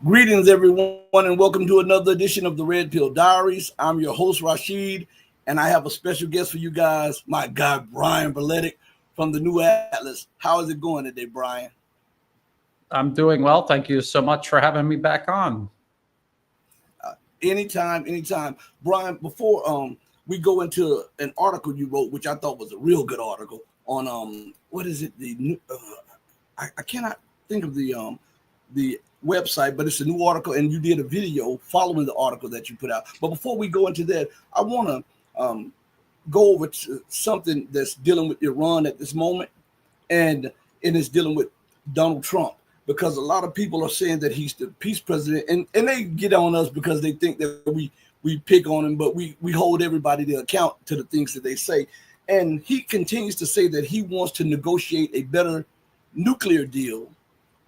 Greetings, everyone, and welcome to another edition of the Red Pill Diaries. I'm your host, Rashid, and I have a special guest for you guys, my guy, Brian Berletic from the New Atlas. How is it going today, Brian? I'm doing well. Thank you so much for having me back on. Anytime. Brian, before we go into an article you wrote, which I thought was a real good article on what is it? I cannot think of the website, but it's a new article, and you did a video following the article that you put out. But before we go into that, I want to go over to something that's dealing with Iran at this moment, and it's dealing with Donald Trump, because a lot of people are saying that he's the peace president, and they get on us because they think that we pick on him, but we hold everybody to account to the things that they say. And he continues to say that he wants to negotiate a better nuclear deal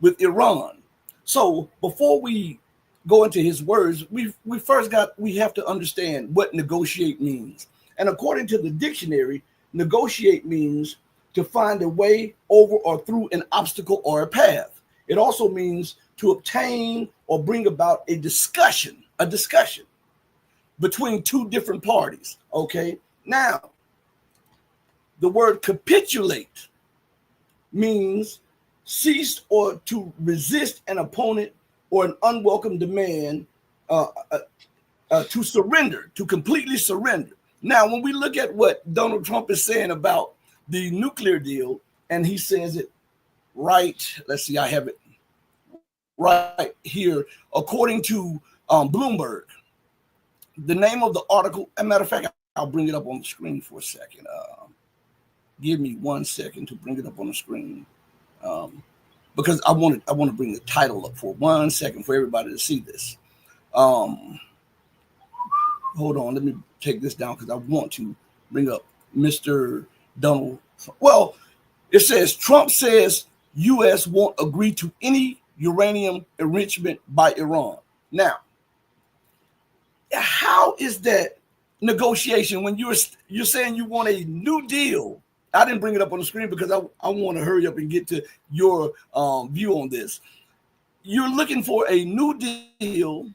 with Iran. So before we go into his words, we have to understand what negotiate means. And according to the dictionary, negotiate means to find a way over or through an obstacle or a path. It also means to obtain or bring about a discussion between two different parties. Okay. Now, the word capitulate means cease or to resist an opponent or an unwelcome demand, to surrender, to completely surrender. Now, when we look at what Donald Trump is saying about the nuclear deal, and he says it right, let's see, I have it right here, according to Bloomberg. The name of the article, as a matter of fact, I'll bring it up on the screen for a second. Give me 1 second to bring it up on the screen. Because I want to bring the title up for 1 second for everybody to see this. Hold on, let me take this down because I want to bring up Mr. Donald Trump. Well, it says Trump says U.S. won't agree to any uranium enrichment by Iran. Now, how is that negotiation when you're saying you want a new deal? I didn't bring it up on the screen because I want to hurry up and get to your view on this. You're looking for a new deal.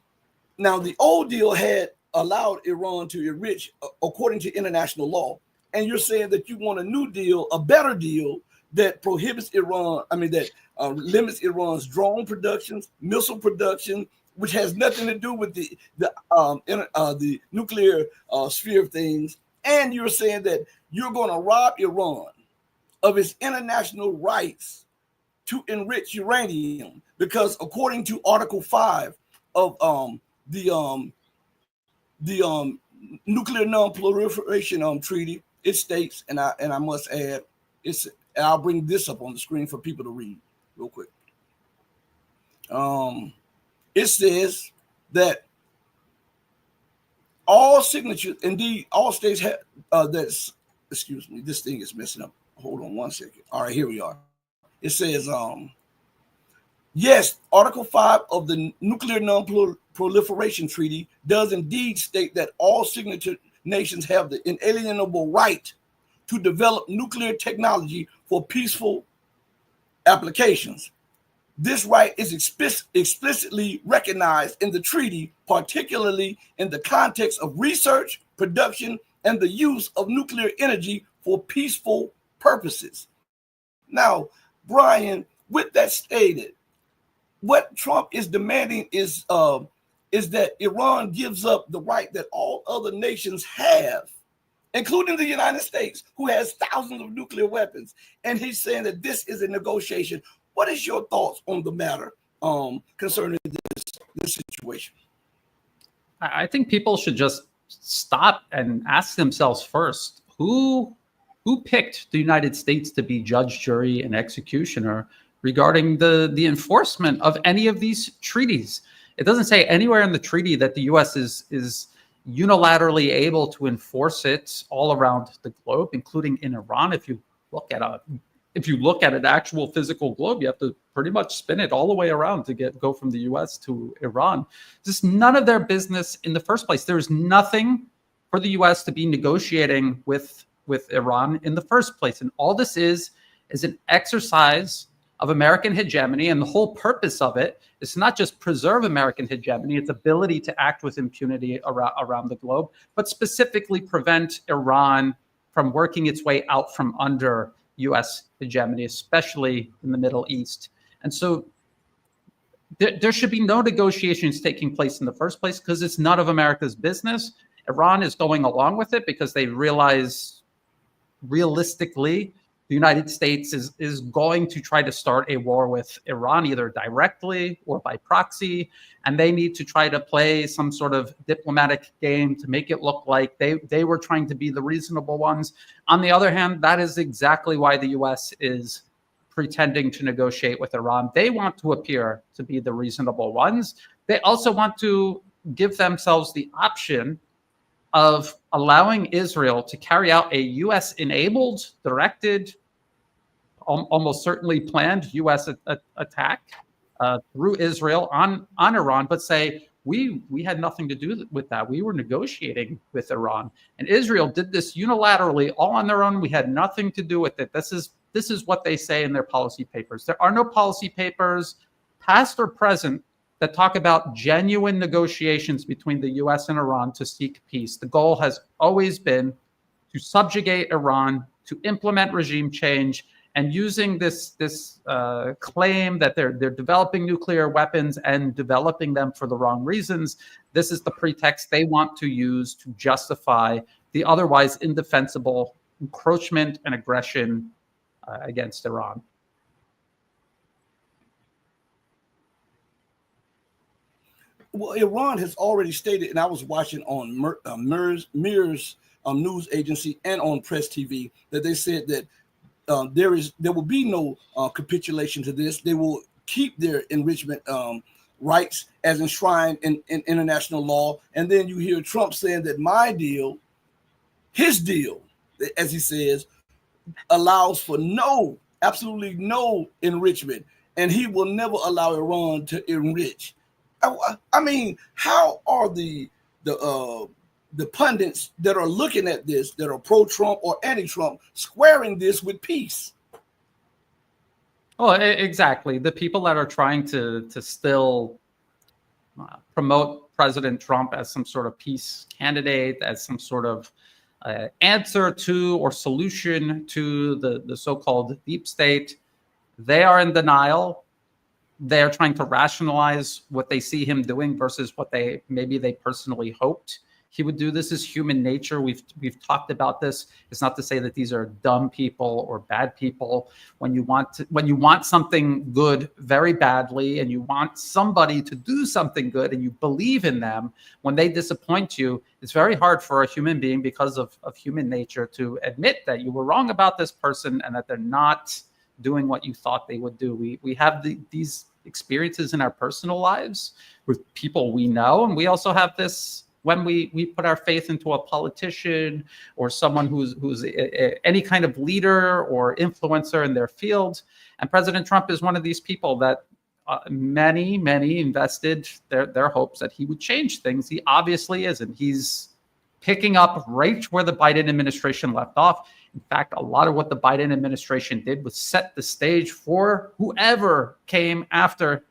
Now, the old deal had allowed Iran to enrich according to international law. And you're saying that you want a new deal, a better deal that prohibits Iran, that limits Iran's drone productions, missile production, which has nothing to do with the nuclear sphere of things. And you're saying that you're going to rob Iran of its international rights to enrich uranium, because according to Article 5 of the Nuclear Non-Proliferation Treaty, it states, and I must add, I'll bring this up on the screen for people to read real quick. It says that all signatures, indeed, all states have excuse me, this thing is messing up. Hold on 1 second. All right, here we are. It says, yes, Article 5 of the Nuclear Non-Proliferation Treaty does indeed state that all signature nations have the inalienable right to develop nuclear technology for peaceful applications. This right is explicitly recognized in the treaty, particularly in the context of research, production, and the use of nuclear energy for peaceful purposes. Now, Brian, with that stated, what Trump is demanding is that Iran gives up the right that all other nations have, including the United States, who has thousands of nuclear weapons. And he's saying that this is a negotiation. What is your thoughts on the matter concerning this situation? I think people should just stop and ask themselves first, who picked the United States to be judge, jury, and executioner regarding the enforcement of any of these treaties? It doesn't say anywhere in the treaty that the U.S. is unilaterally able to enforce it all around the globe, including in Iran. If you look at an actual physical globe, you have to pretty much spin it all the way around to go from the U.S. to Iran. This is none of their business in the first place. There's nothing for the U.S. to be negotiating with Iran in the first place. And all this is an exercise of American hegemony. And the whole purpose of it is to not just preserve American hegemony, its ability to act with impunity around the globe, but specifically prevent Iran from working its way out from under U.S. hegemony, especially in the Middle East. And so there should be no negotiations taking place in the first place because it's none of America's business. Iran is going along with it because they realize realistically the United States is going to try to start a war with Iran, either directly or by proxy, and they need to try to play some sort of diplomatic game to make it look like they were trying to be the reasonable ones. On the other hand, that is exactly why the U.S. is pretending to negotiate with Iran. They want to appear to be the reasonable ones. They also want to give themselves the option of allowing Israel to carry out a U.S.-enabled, directed, almost certainly planned U.S. attack through Israel on Iran, but say, we had nothing to do with that. We were negotiating with Iran. And Israel did this unilaterally, all on their own. We had nothing to do with it. This is what they say in their policy papers. There are no policy papers, past or present, that talk about genuine negotiations between the U.S. and Iran to seek peace. The goal has always been to subjugate Iran, to implement regime change, and using this claim that they're developing nuclear weapons and developing them for the wrong reasons, this is the pretext they want to use to justify the otherwise indefensible encroachment and aggression against Iran. Well, Iran has already stated, and I was watching on Mir's news agency and on Press TV, that they said that there will be no capitulation to this. They will keep their enrichment rights as enshrined in international law. And then you hear Trump saying that my deal, his deal, as he says, allows for absolutely no enrichment, and he will never allow Iran to enrich. I mean, how are the pundits that are looking at this, that are pro-Trump or anti-Trump, squaring this with peace? Oh, exactly. The people that are trying to still promote President Trump as some sort of peace candidate, as some sort of answer to or solution to the so-called deep state, they are in denial. They're trying to rationalize what they see him doing versus what they personally hoped he would do. This is human nature. We've talked about this. It's not to say that these are dumb people or bad people. When you want something good very badly, and you want somebody to do something good, and you believe in them, when they disappoint you, it's very hard for a human being, because of human nature, to admit that you were wrong about this person and that they're not doing what you thought they would do. We have these experiences in our personal lives with people we know, and we also have this when we put our faith into a politician or someone who's any kind of leader or influencer in their field. And President Trump is one of these people that many invested their hopes that he would change things. He obviously isn't. He's picking up right where the Biden administration left off. In fact, a lot of what the Biden administration did was set the stage for whoever came after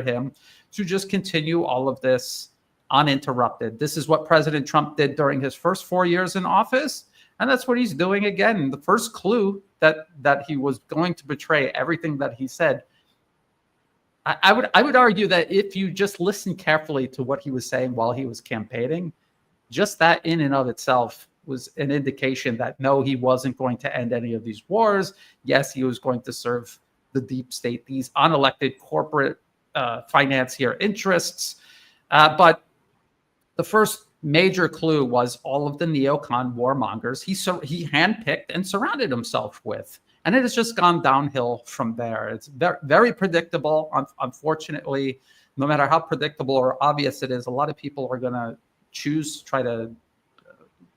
him to just continue all of this uninterrupted. This is what President Trump did during his first 4 years in office, and that's what he's doing again. The first clue that he was going to betray everything that he said. I would argue that if you just listen carefully to what he was saying while he was campaigning, just that in and of itself was an indication that no, he wasn't going to end any of these wars. Yes, he was going to serve the deep state, these unelected corporate financier interests. But the first major clue was all of the neocon warmongers he handpicked and surrounded himself with. And it has just gone downhill from there. It's very, very predictable. Unfortunately, no matter how predictable or obvious it is, a lot of people are going to choose to try to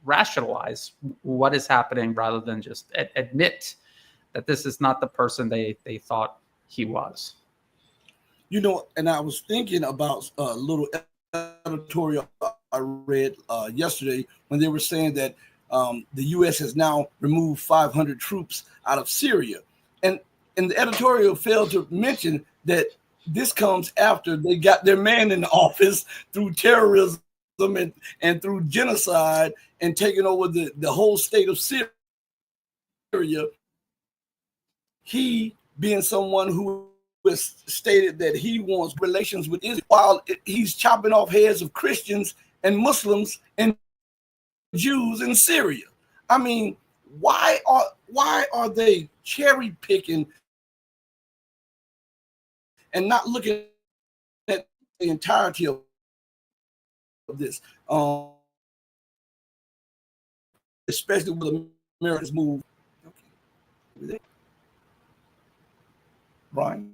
rationalize what is happening rather than just admit that this is not the person they thought he was. You know, and I was thinking about a little editorial I read yesterday when they were saying that the U.S. has now removed 500 troops out of Syria. And, you know, I was thinking, okay, and the editorial failed to mention that this comes after they got their man in the office through terrorism and through genocide and taking over the whole state of Syria. He being someone who has stated that he wants relations with Israel while he's chopping off heads of Christians and Muslims and Jews in Syria. I mean, why are they cherry picking and not looking at the entirety of this? Especially with the Americans move. Okay. Brian?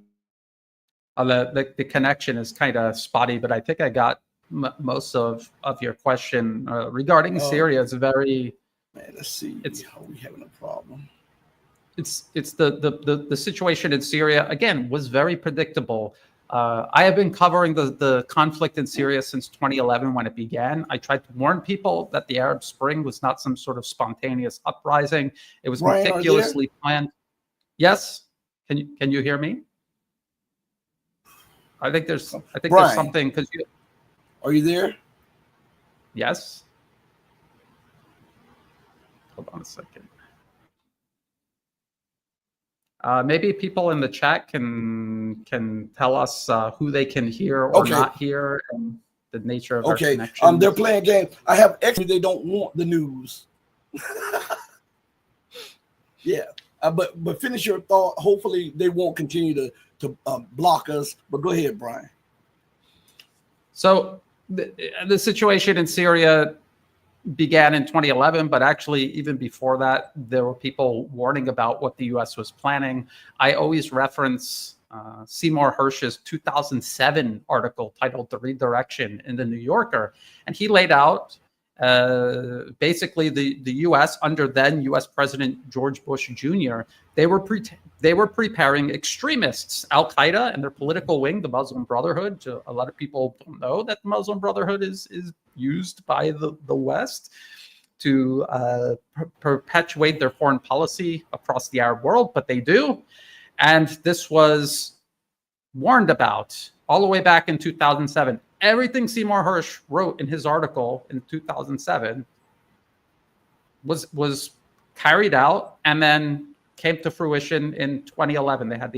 The connection is kind of spotty, but I think I got most of your question regarding Syria. It's very. Man, let's see. Are we having a problem? It's the situation in Syria again was very predictable. I have been covering the conflict in Syria since 2011 when it began. I tried to warn people that the Arab Spring was not some sort of spontaneous uprising. It was Brian, meticulously planned. Yes, can you hear me? I think there's Brian, there's something because you. Are you there? Yes. Hold on a second. Maybe people in the chat can tell us who they can hear or not hear and the nature of our connection. They're playing games. I have extra. They don't want the news. Yeah, but finish your thought. Hopefully, they won't continue to block us. But go ahead, Brian. So the situation in Syria began in 2011, but actually even before that, there were people warning about what the U.S. was planning. I always reference Seymour Hersh's 2007 article titled "The Redirection" in the New Yorker, and he laid out basically the U.S. under then U.S. President George Bush Jr. They were preparing extremists, Al Qaeda and their political wing, the Muslim Brotherhood. A lot of people don't know that the Muslim Brotherhood is used by the West to perpetuate their foreign policy across the Arab world, but they do. And this was warned about all the way back in 2007. Everything Seymour Hersh wrote in his article in 2007 was carried out and then came to fruition in 2011. They had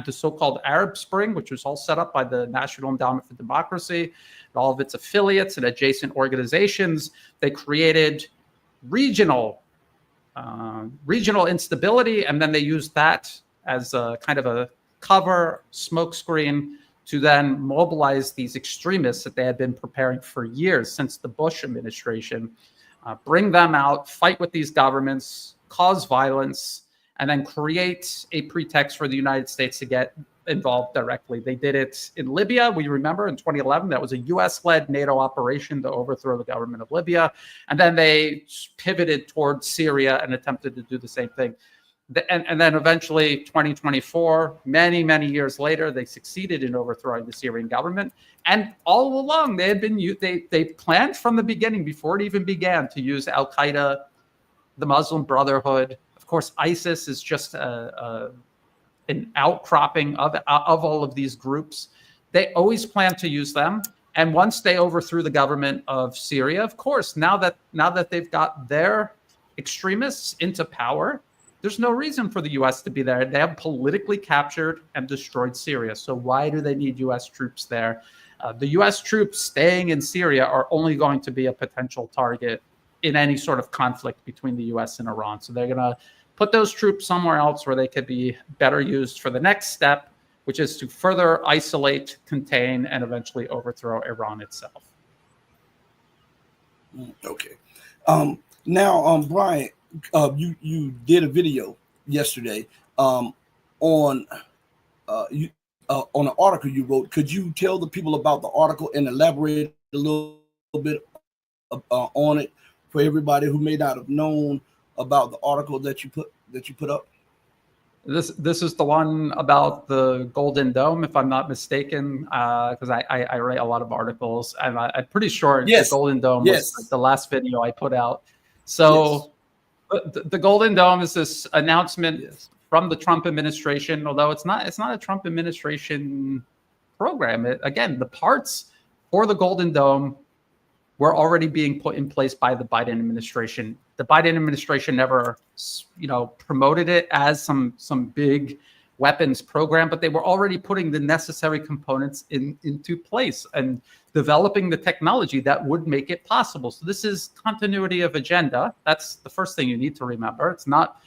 the so-called Arab Spring, which was all set up by the National Endowment for Democracy and all of its affiliates and adjacent organizations. They created regional instability, and then they used that as a kind of a cover smokescreen to then mobilize these extremists that they had been preparing for years since the Bush administration, bring them out, fight with these governments, cause violence, and then create a pretext for the United States to get involved directly. They did it in Libya. We remember in 2011, that was a US-led NATO operation to overthrow the government of Libya. And then they pivoted towards Syria and attempted to do the same thing. And then eventually 2024, many years later, they succeeded in overthrowing the Syrian government. And all along, they had been they planned from the beginning, before it even began, to use Al Qaeda, the Muslim Brotherhood. Of course, ISIS is just an outcropping of all of these groups. They always planned to use them. And once they overthrew the government of Syria, of course, now that they've got their extremists into power, there's no reason for the U.S. to be there. They have politically captured and destroyed Syria. So why do they need U.S. troops there? The U.S. troops staying in Syria are only going to be a potential target in any sort of conflict between the U.S. and Iran. So they're going to put those troops somewhere else where they could be better used for the next step, which is to further isolate, contain, and eventually overthrow Iran itself. Okay. Now, Brian, you did a video yesterday on an article you wrote. Could you tell the people about the article and elaborate a little bit on it for everybody who may not have known about the article that you put up? This is the one about the Golden Dome, if I'm not mistaken, because I write a lot of articles, and I'm pretty sure the Golden Dome was like the last video I put out. So the Golden Dome is this announcement from the Trump administration, although it's not a Trump administration program. Again, the parts for the Golden Dome were already being put in place by the Biden administration. The Biden administration never, promoted it as some big weapons program, but they were already putting the necessary components into place and developing the technology that would make it possible. So this is continuity of agenda. That's the first thing you need to remember. It's not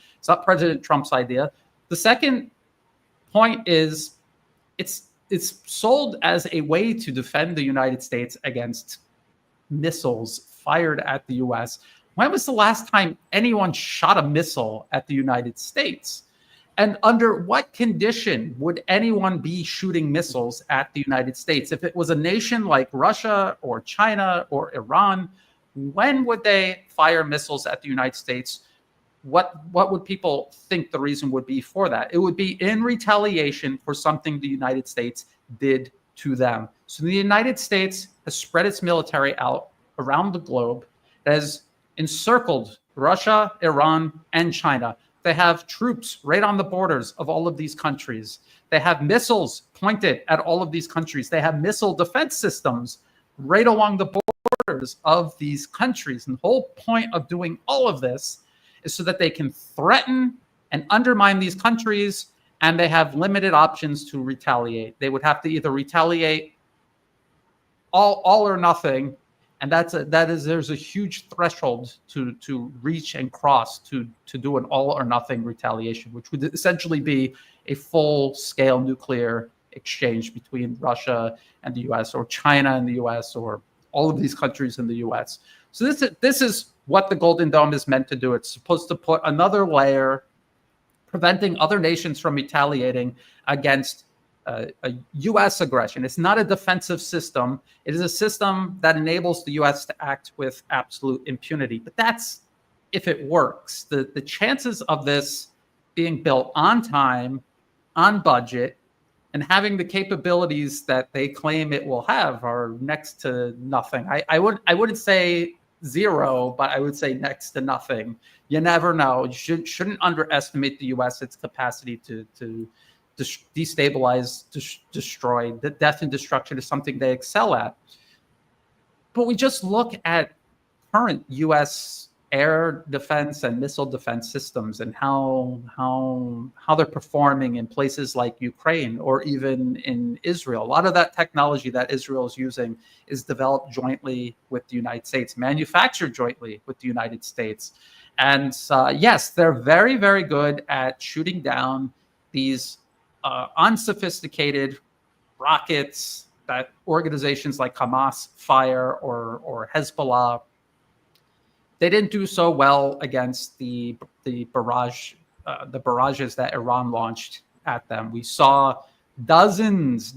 President Trump's idea. The second point is it's sold as a way to defend the United States against missiles fired at the US. When was the last time anyone shot a missile at the United States? And under what condition would anyone be shooting missiles at the United States? If it was a nation like Russia or China or Iran, when would they fire missiles at the United States? What would people think the reason would be for that? It would be in retaliation for something the United States did to them. So the United States has spread its military out around the globe, has encircled Russia, Iran, and China. They have troops right on the borders of all of these countries. They have missiles pointed at all of these countries. They have missile defense systems right along the borders of these countries. And the whole point of doing all of this is so that they can threaten and undermine these countries, and they have limited options to retaliate. They would have to either retaliate all or nothing, and there's a huge threshold to reach and cross to do an all or nothing retaliation, which would essentially be a full-scale nuclear exchange between Russia and the U.S. or China and the U.S. or all of these countries in the U.S. So this is what the Golden Dome is meant to do. It's supposed to put another layer preventing other nations from retaliating against a U.S. aggression. It's not a defensive system. It is a system that enables the U.S. to act with absolute impunity. But that's if it works. The chances of this being built on time, on budget, and having the capabilities that they claim it will have are next to nothing. I wouldn't say zero, but I would say next to nothing. You never know. You shouldn't underestimate the U.S. its capacity to destabilize, destroy. The death and destruction is something they excel at. But we just look at current U.S. air defense and missile defense systems and how they're performing in places like Ukraine or even in Israel. A lot of that technology that Israel is using is developed jointly with the United States, manufactured jointly with the United States. And yes, they're very, very good at shooting down these unsophisticated rockets that organizations like Hamas fire or Hezbollah. They didn't do so well against the barrages that Iran launched at them. We saw dozens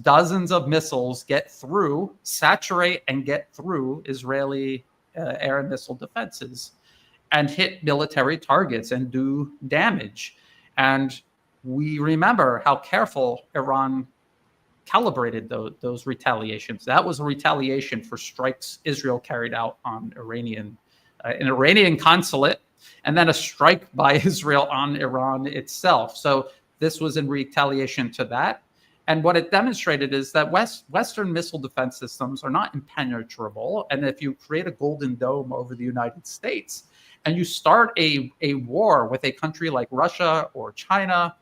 of missiles get through, saturate and get through Israeli air and missile defenses and hit military targets and do damage. And we remember how careful Iran calibrated those retaliations. That was a retaliation for strikes Israel carried out on an Iranian consulate, and then a strike by Israel on Iran itself. So this was in retaliation to that. And what it demonstrated is that Western missile defense systems are not impenetrable. And if you create a Golden Dome over the United States and you start a war with a country like Russia or China,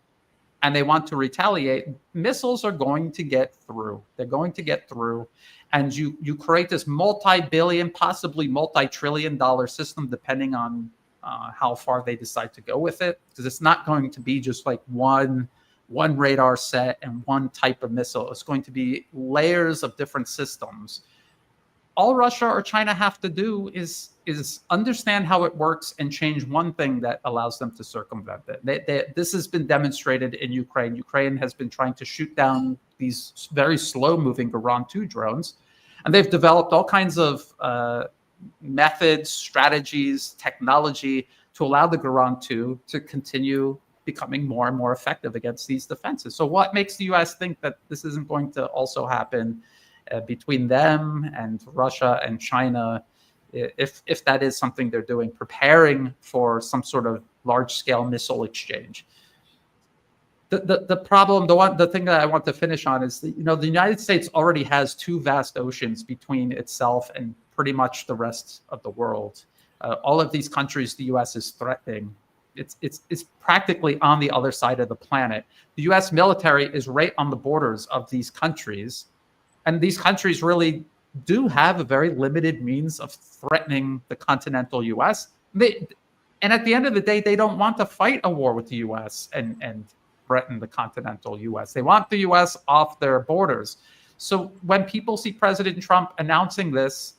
and they want to retaliate, missiles are going to get through. They're going to get through. And you create this multi-billion, possibly multi-trillion-dollar system, depending on how far they decide to go with it. Because it's not going to be just like one radar set and one type of missile. It's going to be layers of different systems. All Russia or China have to do is understand how it works and change one thing that allows them to circumvent it. This has been demonstrated in Ukraine. Ukraine has been trying to shoot down these very slow-moving Garan-2 drones, and they've developed all kinds of methods, strategies, technology to allow the Garan-2 to continue becoming more and more effective against these defenses. So what makes the U.S. think that this isn't going to also happen between them and Russia and China, if that is something they're doing, preparing for some sort of large-scale missile exchange? The problem, the thing that I want to finish on is that, the United States already has two vast oceans between itself and pretty much the rest of the world. All of these countries the U.S. is threatening, it's practically on the other side of the planet. The U.S. military is right on the borders of these countries, and these countries really do have a very limited means of threatening the continental U.S. And at the end of the day, they don't want to fight a war with the U.S. and threaten the continental U.S. They want the U.S. off their borders. So when people see President Trump announcing this,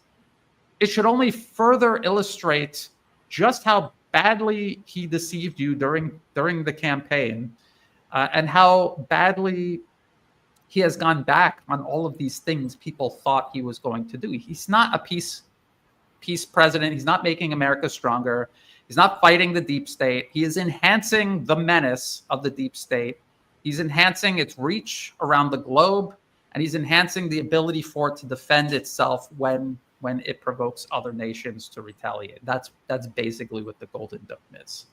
it should only further illustrate just how badly he deceived you during the campaign, and how badly he has gone back on all of these things people thought he was going to do. He's not a peace president. He's not making America stronger. He's not fighting the deep state. He is enhancing the menace of the deep state. He's enhancing its reach around the globe, and he's enhancing the ability for it to defend itself when it provokes other nations to retaliate. That's basically what the Golden Dome is.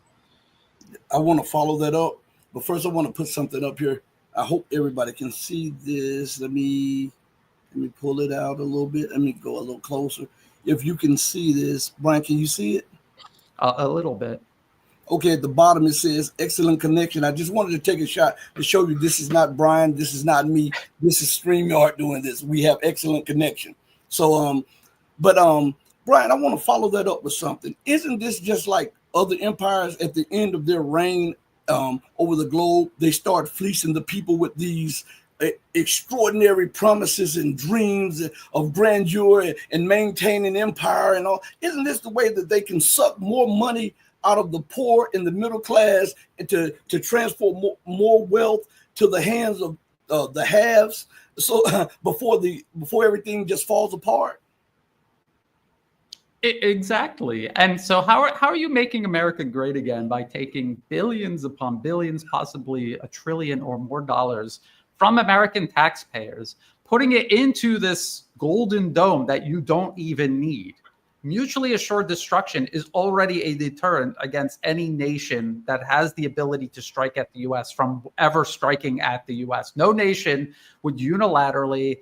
I want to follow that up, but first I want to put something up here. I hope everybody can see this. Let me pull it out a little bit. Let me go a little closer. If you can see this, Brian, can you see it? A little bit. Okay, at the bottom it says excellent connection. I just wanted to take a shot to show you this is not Brian, this is not me, this is StreamYard doing this. We have excellent connection. So Brian, I want to follow that up with something. Isn't this just like other empires at the end of their reign over the globe? They start fleecing the people with these extraordinary promises and dreams of grandeur and maintaining empire and all. Isn't this the way that they can suck more money out of the poor and the middle class and to transfer more wealth to the hands of the haves? So before everything just falls apart. Exactly. And so how are you making America great again? By taking billions upon billions, possibly $1 trillion or more dollars from American taxpayers, putting it into this golden dome that you don't even need. Mutually assured destruction is already a deterrent against any nation that has the ability to strike at the U.S. from ever striking at the U.S. No nation would unilaterally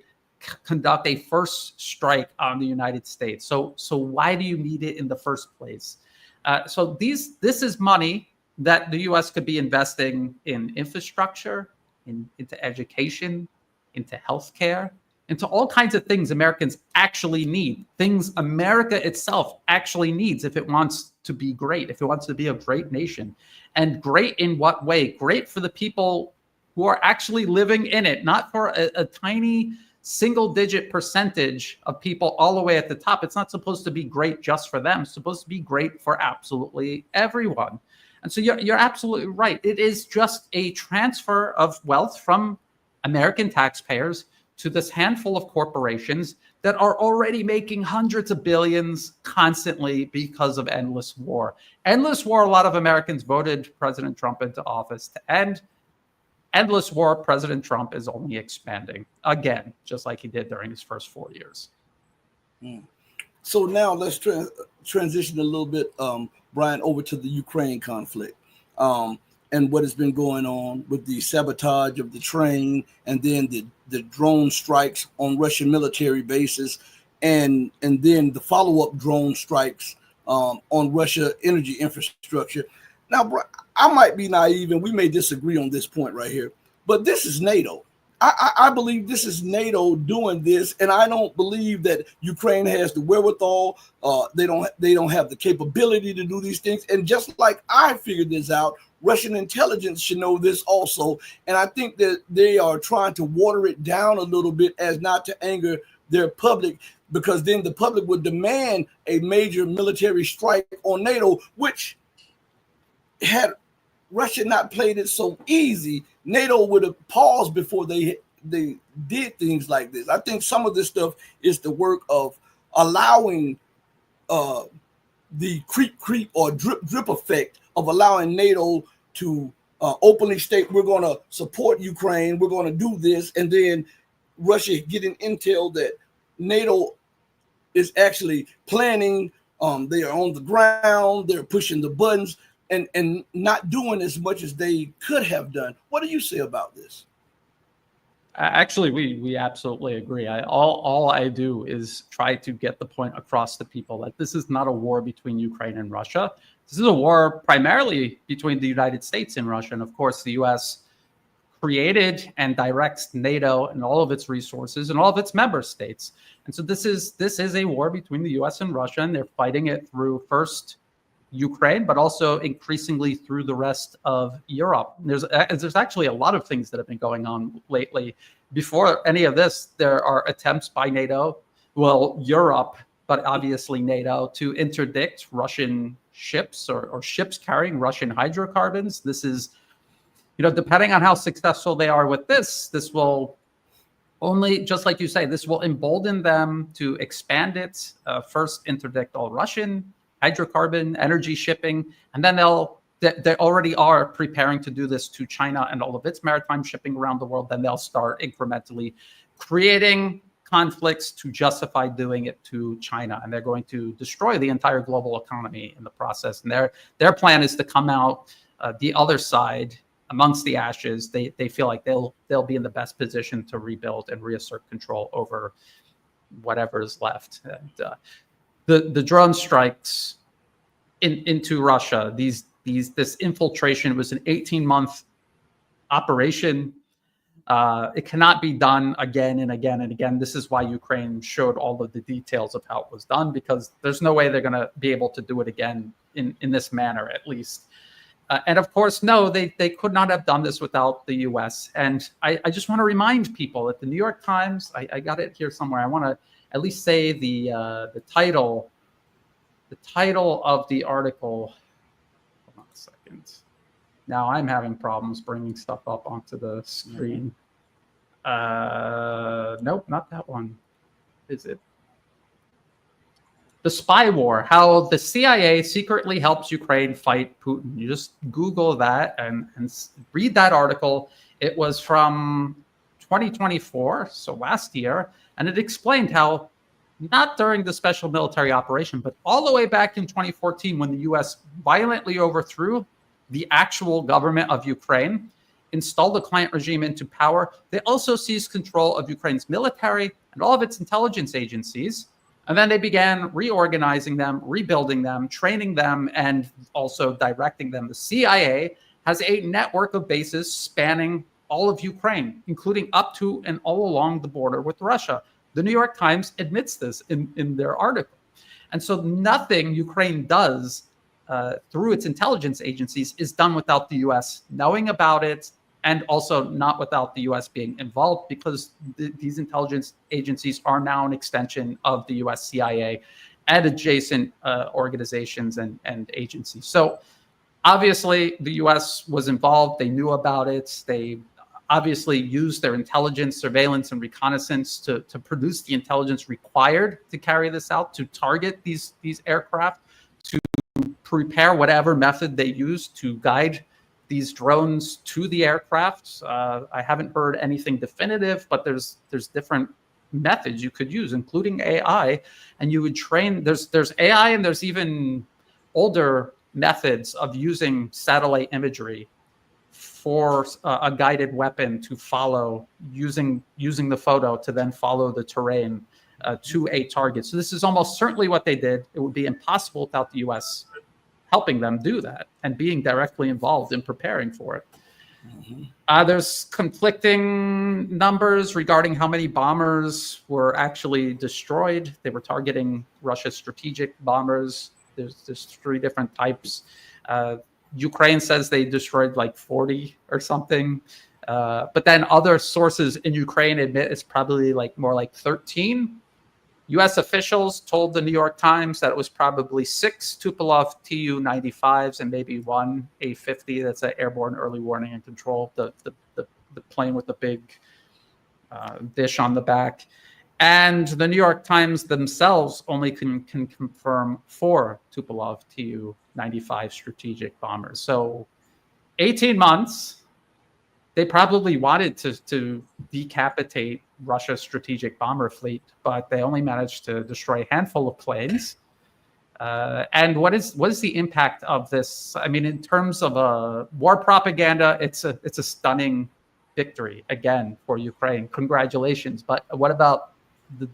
conduct a first strike on the United States. So why do you need it in the first place? So this is money that the U.S. could be investing in infrastructure, into education, into healthcare, into all kinds of things Americans actually need, things America itself actually needs if it wants to be great, if it wants to be a great nation. And great in what way? Great for the people who are actually living in it, not for a tiny single-digit percentage of people all the way at the top. It's not supposed to be great just for them. It's supposed to be great for absolutely everyone. And so you're absolutely right. It is just a transfer of wealth from American taxpayers to this handful of corporations that are already making hundreds of billions constantly because of endless war. Endless war, a lot of Americans voted President Trump into office to end. Endless war, President Trump is only expanding again, just like he did during his first 4 years. So now let's transition a little bit, Brian, over to the Ukraine conflict and what has been going on with the sabotage of the train and then the drone strikes on Russian military bases and then the follow-up drone strikes on Russia energy infrastructure. Now, Brian, I might be naive and we may disagree on this point right here, but this is NATO. I believe this is NATO doing this, and I don't believe that Ukraine has the wherewithal. They don't have the capability to do these things. And just like I figured this out, Russian intelligence should know this also. And I think that they are trying to water it down a little bit as not to anger their public, because then the public would demand a major military strike on NATO, which had Russia not played it so easy, NATO would have paused before they did things like this. I think some of this stuff is the work of allowing the creep or drip effect of allowing NATO to openly state, we're going to support Ukraine, we're going to do this, and then Russia getting intel that NATO is actually planning, they are on the ground, they're pushing the buttons. and not doing as much as they could have done. What do you say about this? Actually, we absolutely agree. All I do is try to get the point across to people that this is not a war between Ukraine and Russia. This is a war primarily between the United States and Russia. And of course, the US created and directs NATO and all of its resources and all of its member states. And so this is a war between the US and Russia, and they're fighting it through first Ukraine, but also increasingly through the rest of Europe. There's actually a lot of things that have been going on lately. Before any of this, there are attempts by NATO, well, Europe, but obviously NATO, to interdict Russian ships or ships carrying Russian hydrocarbons. This is, depending on how successful they are with this will only, just like you say, this will embolden them to expand it. First, interdict all Russian hydrocarbon energy shipping, and then they already are preparing to do this to China and all of its maritime shipping around the world. Then they'll start incrementally creating conflicts to justify doing it to China, and they're going to destroy the entire global economy in the process. And their plan is to come out the other side amongst the ashes. They feel like they'll be in the best position to rebuild and reassert control over whatever is left. And the drone strikes into Russia, this infiltration was an 18-month operation. It cannot be done again and again and again. This is why Ukraine showed all of the details of how it was done, because there's no way they're going to be able to do it again in this manner, at least. And of course, no, they could not have done this without the U.S. And I just want to remind people that the New York Times, I got it here somewhere. I want to at least say the title of the article. Hold on a second. Now I'm having problems bringing stuff up onto the screen. Nope, not that one. Is it? The Spy War, how the CIA secretly helps Ukraine fight Putin. You just Google that and read that article. It was from 2024, so last year, and it explained how not during the special military operation, but all the way back in 2014 when the US violently overthrew the actual government of Ukraine, installed the client regime into power. They also seized control of Ukraine's military and all of its intelligence agencies. And then they began reorganizing them, rebuilding them, training them, and also directing them. The CIA has a network of bases spanning all of Ukraine, including up to and all along the border with Russia. The New York Times admits this in their article. And so nothing Ukraine does through its intelligence agencies is done without the U.S. knowing about it, and also not without the U.S. being involved, because these intelligence agencies are now an extension of the U.S. CIA and adjacent organizations and agencies. So obviously the U.S. was involved. They knew about it. They obviously used their intelligence, surveillance, and reconnaissance to produce the intelligence required to carry this out, to target these aircraft, to prepare whatever method they used to guide these drones to the aircraft. I haven't heard anything definitive, but there's different methods you could use, including AI, and you would train. There's AI, and there's even older methods of using satellite imagery for a guided weapon to follow, using the photo to then follow the terrain to a target. So this is almost certainly what they did. It would be impossible without the U.S. helping them do that and being directly involved in preparing for it. Mm-hmm. There's conflicting numbers regarding how many bombers were actually destroyed. They were targeting Russia's strategic bombers. There's three different types. Ukraine says they destroyed like 40 or something. But then other sources in Ukraine admit it's probably more like 13. U.S. officials told the New York Times that it was probably 6 Tupolev Tu-95s and maybe 1 A-50. That's an airborne early warning and control, the plane with the big dish on the back. And the New York Times themselves only can confirm 4 Tupolev Tu-95 strategic bombers. So 18 months, they probably wanted to decapitate Russia's strategic bomber fleet, but they only managed to destroy a handful of planes. And what is the impact of this? I mean, in terms of war propaganda, it's a stunning victory again for Ukraine. Congratulations. But what about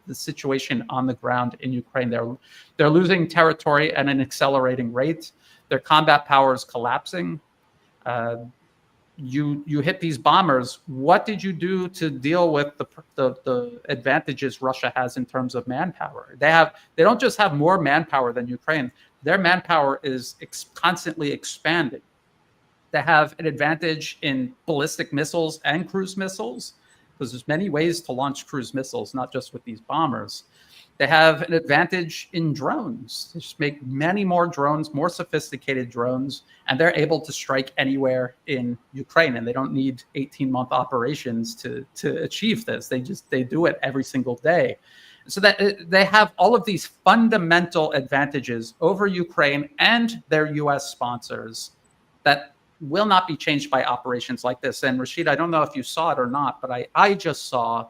the situation on the ground in Ukraine? They're losing territory at an accelerating rate. Their combat power is collapsing. You hit these bombers. What did you do to deal with the advantages Russia has in terms of manpower? They don't just have more manpower than Ukraine. Their manpower is constantly expanding. They have an advantage in ballistic missiles and cruise missiles, because there's many ways to launch cruise missiles, not just with these bombers. They have an advantage in drones. They just make many more drones, more sophisticated drones, and they're able to strike anywhere in Ukraine. And they don't need 18-month operations to achieve this. They do it every single day. So that they have all of these fundamental advantages over Ukraine and their U.S. sponsors that will not be changed by operations like this. And Rashid, I don't know if you saw it or not, but I just saw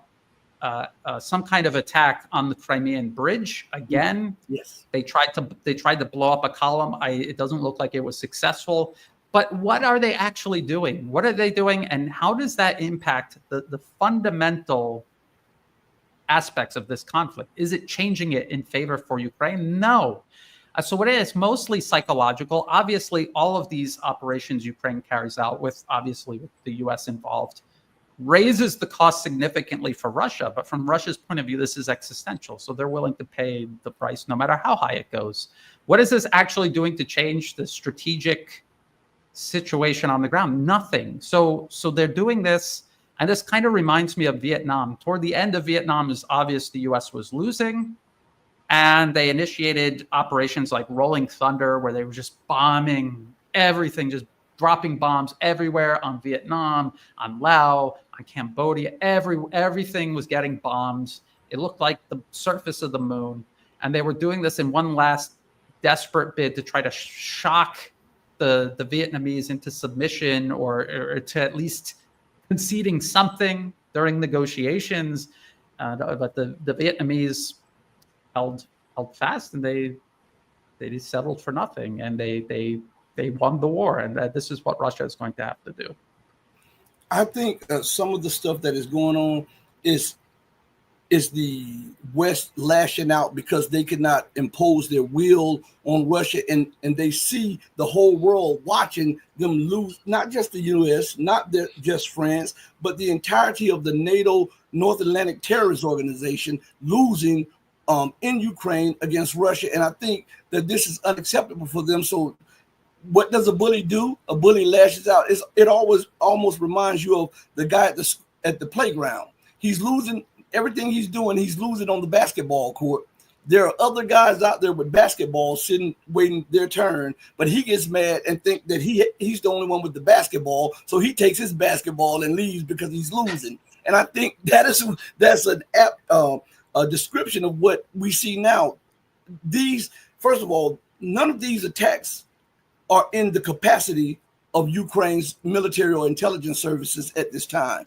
some kind of attack on the Crimean Bridge again. Yes, they tried to blow up a column. It doesn't look like it was successful. But what are they actually doing? What are they doing, and how does that impact the fundamental aspects of this conflict? Is it changing it in favor for Ukraine? No. So what it is, mostly psychological. Obviously, all of these operations Ukraine carries out with the U.S. involved raises the cost significantly for Russia. But from Russia's point of view, this is existential. So they're willing to pay the price no matter how high it goes. What is this actually doing to change the strategic situation on the ground? Nothing. So they're doing this. And this kind of reminds me of Vietnam. Toward the end of Vietnam, it's obvious the U.S. was losing. And they initiated operations like Rolling Thunder, where they were just bombing everything, just dropping bombs everywhere on Vietnam, on Laos, on Cambodia. Everything was getting bombed. It looked like the surface of the moon. And they were doing this in one last desperate bid to try to shock the Vietnamese into submission or to at least conceding something during negotiations. But the Vietnamese held fast, and they settled for nothing, and they won the war, and this is what Russia is going to have to do. I think some of the stuff that is going on is the West lashing out because they could not impose their will on Russia, and they see the whole world watching them lose, not just the U.S., not just France, but the entirety of the NATO North Atlantic Terrorist Organization losing in Ukraine against Russia. And I think that this is unacceptable for them. So what does a bully do? A bully lashes out. It always almost reminds you of the guy at the playground. He's losing everything he's doing. He's losing on the basketball court. There are other guys out there with basketballs sitting, waiting their turn, but he gets mad and think that he's the only one with the basketball. So he takes his basketball and leaves because he's losing. And I think that's an apt a description of what we see now. First of all, none of these attacks are in the capacity of Ukraine's military or intelligence services at this time.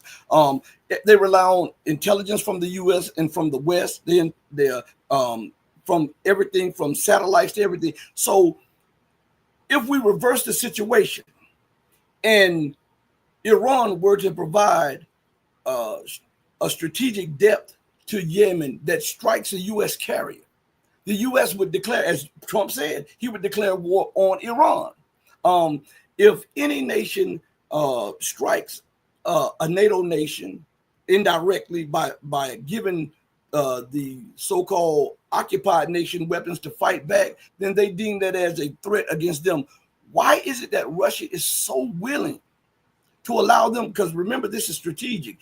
They rely on intelligence from the U.S. and from the West. They're from everything from satellites to everything. So if we reverse the situation and Iran were to provide a strategic depth to Yemen that strikes a U.S. carrier, the U.S. would declare, as Trump said, he would declare war on Iran. If any nation strikes a NATO nation indirectly by giving the so-called occupied nation weapons to fight back, then they deem that as a threat against them. Why is it that Russia is so willing to allow them? Because remember, this is strategic.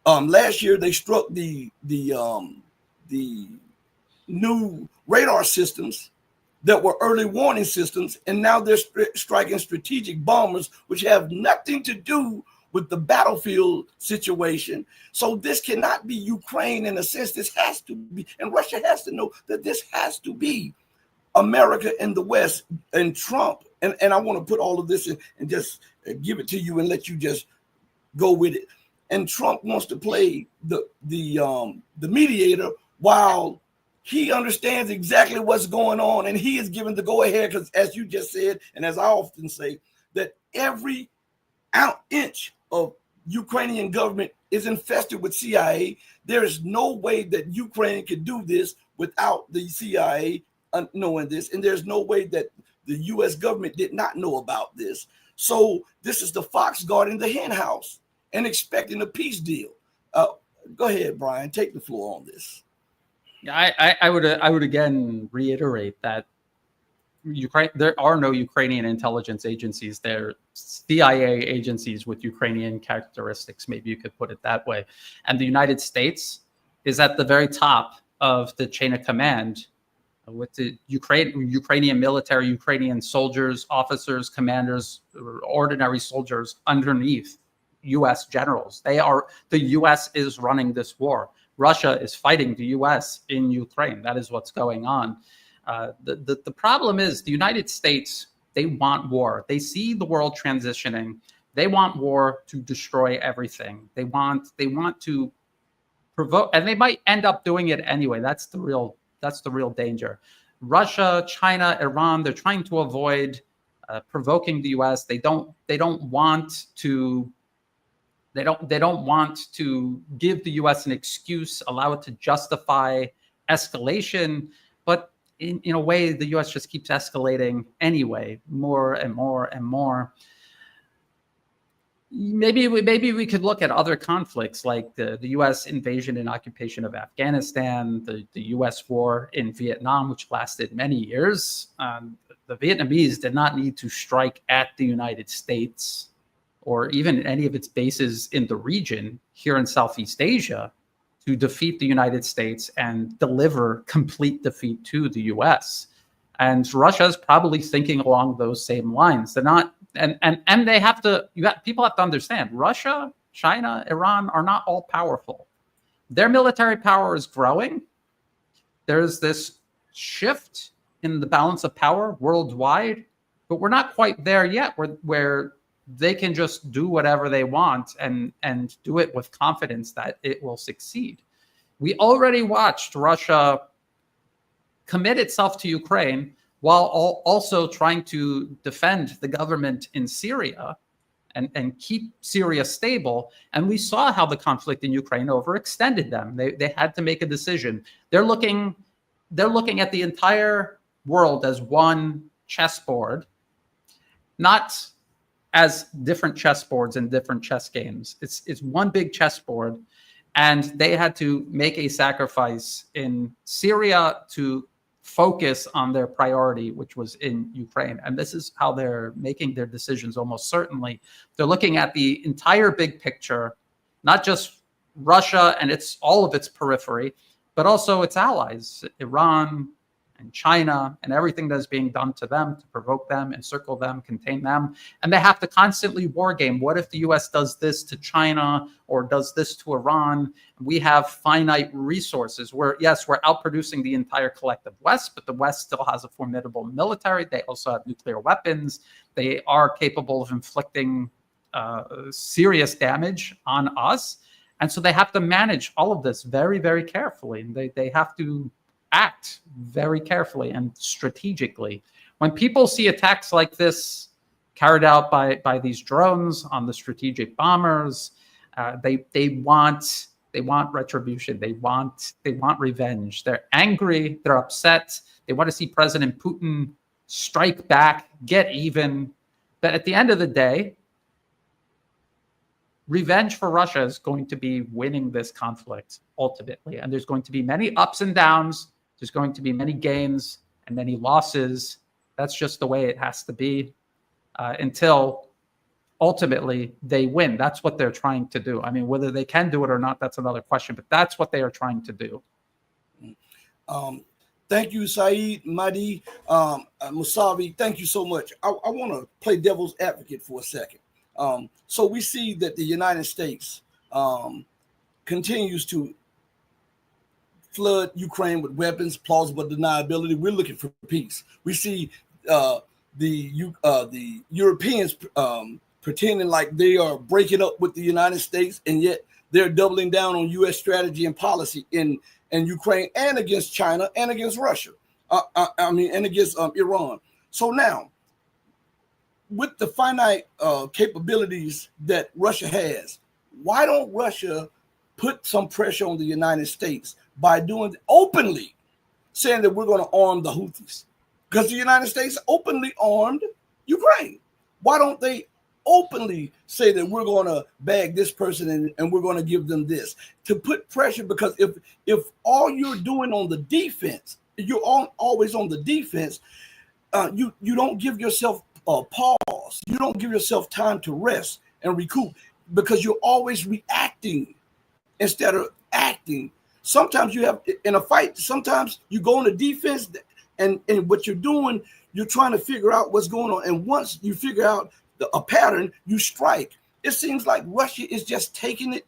Last year, they struck the new radar systems that were early warning systems, and now they're striking strategic bombers, which have nothing to do with the battlefield situation. So this cannot be Ukraine in a sense. This has to be, and Russia has to know that this has to be America and the West and Trump. And I want to put all of this in and just give it to you and let you just go with it. And Trump wants to play the mediator while he understands exactly what's going on, and he is given the go-ahead because, as you just said, and as I often say, that every inch of Ukrainian government is infested with CIA. There is no way that Ukraine could do this without the CIA knowing this, and there's no way that the U.S. government did not know about this. So this is the fox guarding the hen house and expecting a peace deal. Go ahead, Brian. Take the floor on this. I would again reiterate that there are no Ukrainian intelligence agencies. They're CIA agencies with Ukrainian characteristics. Maybe you could put it that way. And the United States is at the very top of the chain of command with the Ukrainian military, Ukrainian soldiers, officers, commanders, ordinary soldiers underneath U.S. generals. The U.S. is running this war. Russia is fighting the U.S. in Ukraine. That is what's going on. The problem is the United States, they want war. They see the world transitioning. They want war to destroy everything. They want to provoke, and they might end up doing it anyway. That's the real danger. Russia, China, Iran, they're trying to avoid provoking the U.S. They don't want to give the U.S. an excuse, allow it to justify escalation. But in a way, the U.S. just keeps escalating anyway, more and more and more. Maybe we could look at other conflicts like the U.S. invasion and occupation of Afghanistan, the U.S. war in Vietnam, which lasted many years. The Vietnamese did not need to strike at the United States or even any of its bases in the region here in Southeast Asia to defeat the United States and deliver complete defeat to the U.S. And Russia is probably thinking along those same lines. They're not, and they have to. People have to understand: Russia, China, Iran are not all powerful. Their military power is growing. There's this shift in the balance of power worldwide, but we're not quite there yet. Where they can just do whatever they want and do it with confidence that it will succeed. We already watched Russia commit itself to Ukraine while also trying to defend the government in Syria and keep Syria stable. And we saw how the conflict in Ukraine overextended them. They had to make a decision. They're looking at the entire world as one chessboard, not as different chessboards and different chess games. It's one big chessboard, and they had to make a sacrifice in Syria to focus on their priority, which was in Ukraine. And this is how they're making their decisions almost certainly. They're looking at the entire big picture, not just Russia and all of its periphery, but also its allies, Iran and China, and everything that's being done to them to provoke them, encircle them, contain them. And they have to constantly war game. What if the US does this to China or does this to Iran? We have finite resources. We're outproducing the entire collective West, but the West still has a formidable military. They also have nuclear weapons. They are capable of inflicting serious damage on us. And so they have to manage all of this very, very carefully. And they have to act very carefully and strategically. When people see attacks like this carried out by these drones on the strategic bombers, they want retribution. They want revenge. They're angry. They're upset. They want to see President Putin strike back, get even. But at the end of the day, revenge for Russia is going to be winning this conflict ultimately. And there's going to be many ups and downs. There's going to be many gains and many losses. That's just the way it has to be until ultimately they win. That's what they're trying to do. I mean, whether they can do it or not, that's another question, but that's what they are trying to do. Thank you, Saeed, Mahdi, Musavi. Thank you so much. I want to play devil's advocate for a second. So we see that the United States continues to flood Ukraine with weapons, plausible deniability. We're looking for peace. We see the Europeans pretending like they are breaking up with the United States, and yet they're doubling down on U.S. strategy and policy in and Ukraine, and against China, and against Russia. And against Iran. So now, with the finite capabilities that Russia has, why don't Russia put some pressure on the United States by doing openly, saying that we're going to arm the Houthis? Because the United States openly armed Ukraine. Why don't they openly say that we're going to bag this person and we're going to give them this to put pressure? Because if all you're doing on the defense, you're always on the defense, you don't give yourself a pause. You don't give yourself time to rest and recoup, because you're always reacting instead of acting. Sometimes you have, in a fight, sometimes you go on the defense, and what you're doing, you're trying to figure out what's going on. And once you figure out a pattern, you strike. It seems like Russia is just taking it.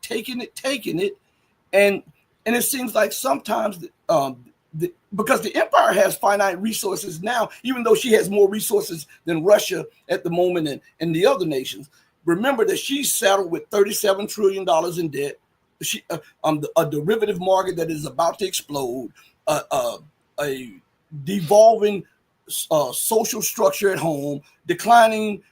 And it seems like sometimes because the empire has finite resources now, even though she has more resources than Russia at the moment and the other nations. Remember that she's saddled with $37 trillion in debt. She a derivative market that is about to explode, a devolving social structure at home, declining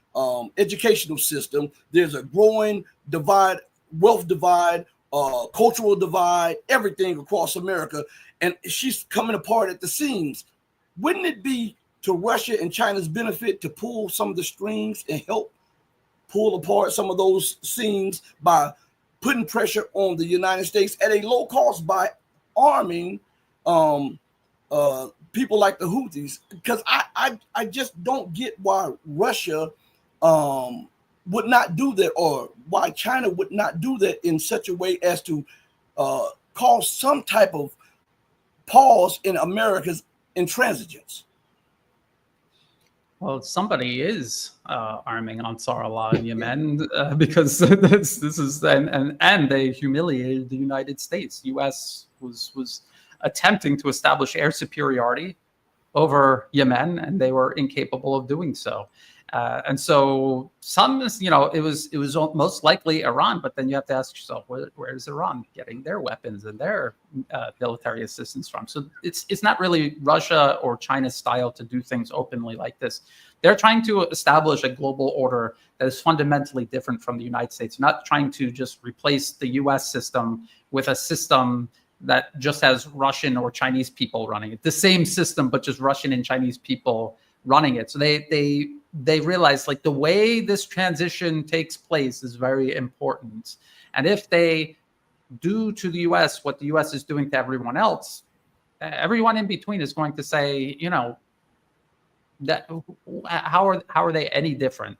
educational system. There's a growing divide, wealth divide, cultural divide, everything across America, and she's coming apart at the seams. Wouldn't it be to Russia and China's benefit to pull some of the strings and help pull apart some of those seams by putting pressure on the United States at a low cost by arming people like the Houthis? Because I just don't get why Russia would not do that, or why China would not do that in such a way as to cause some type of pause in America's intransigence. Well, somebody is arming Ansar Allah in Yemen because this is and they humiliated the United States. U.S. was attempting to establish air superiority over Yemen, and they were incapable of doing so. And so it was most likely Iran, but then you have to ask yourself, where is Iran getting their weapons and their military assistance from? So it's not really Russia or China's style to do things openly like this. They're trying to establish a global order that is fundamentally different from the United States, not trying to just replace the US system with a system that just has Russian or Chinese people running it. The same system, but just Russian and Chinese people running it. So they realize, like, the way this transition takes place is very important. And if they do to the US what the US is doing to everyone else, everyone in between is going to say, that how are they any different?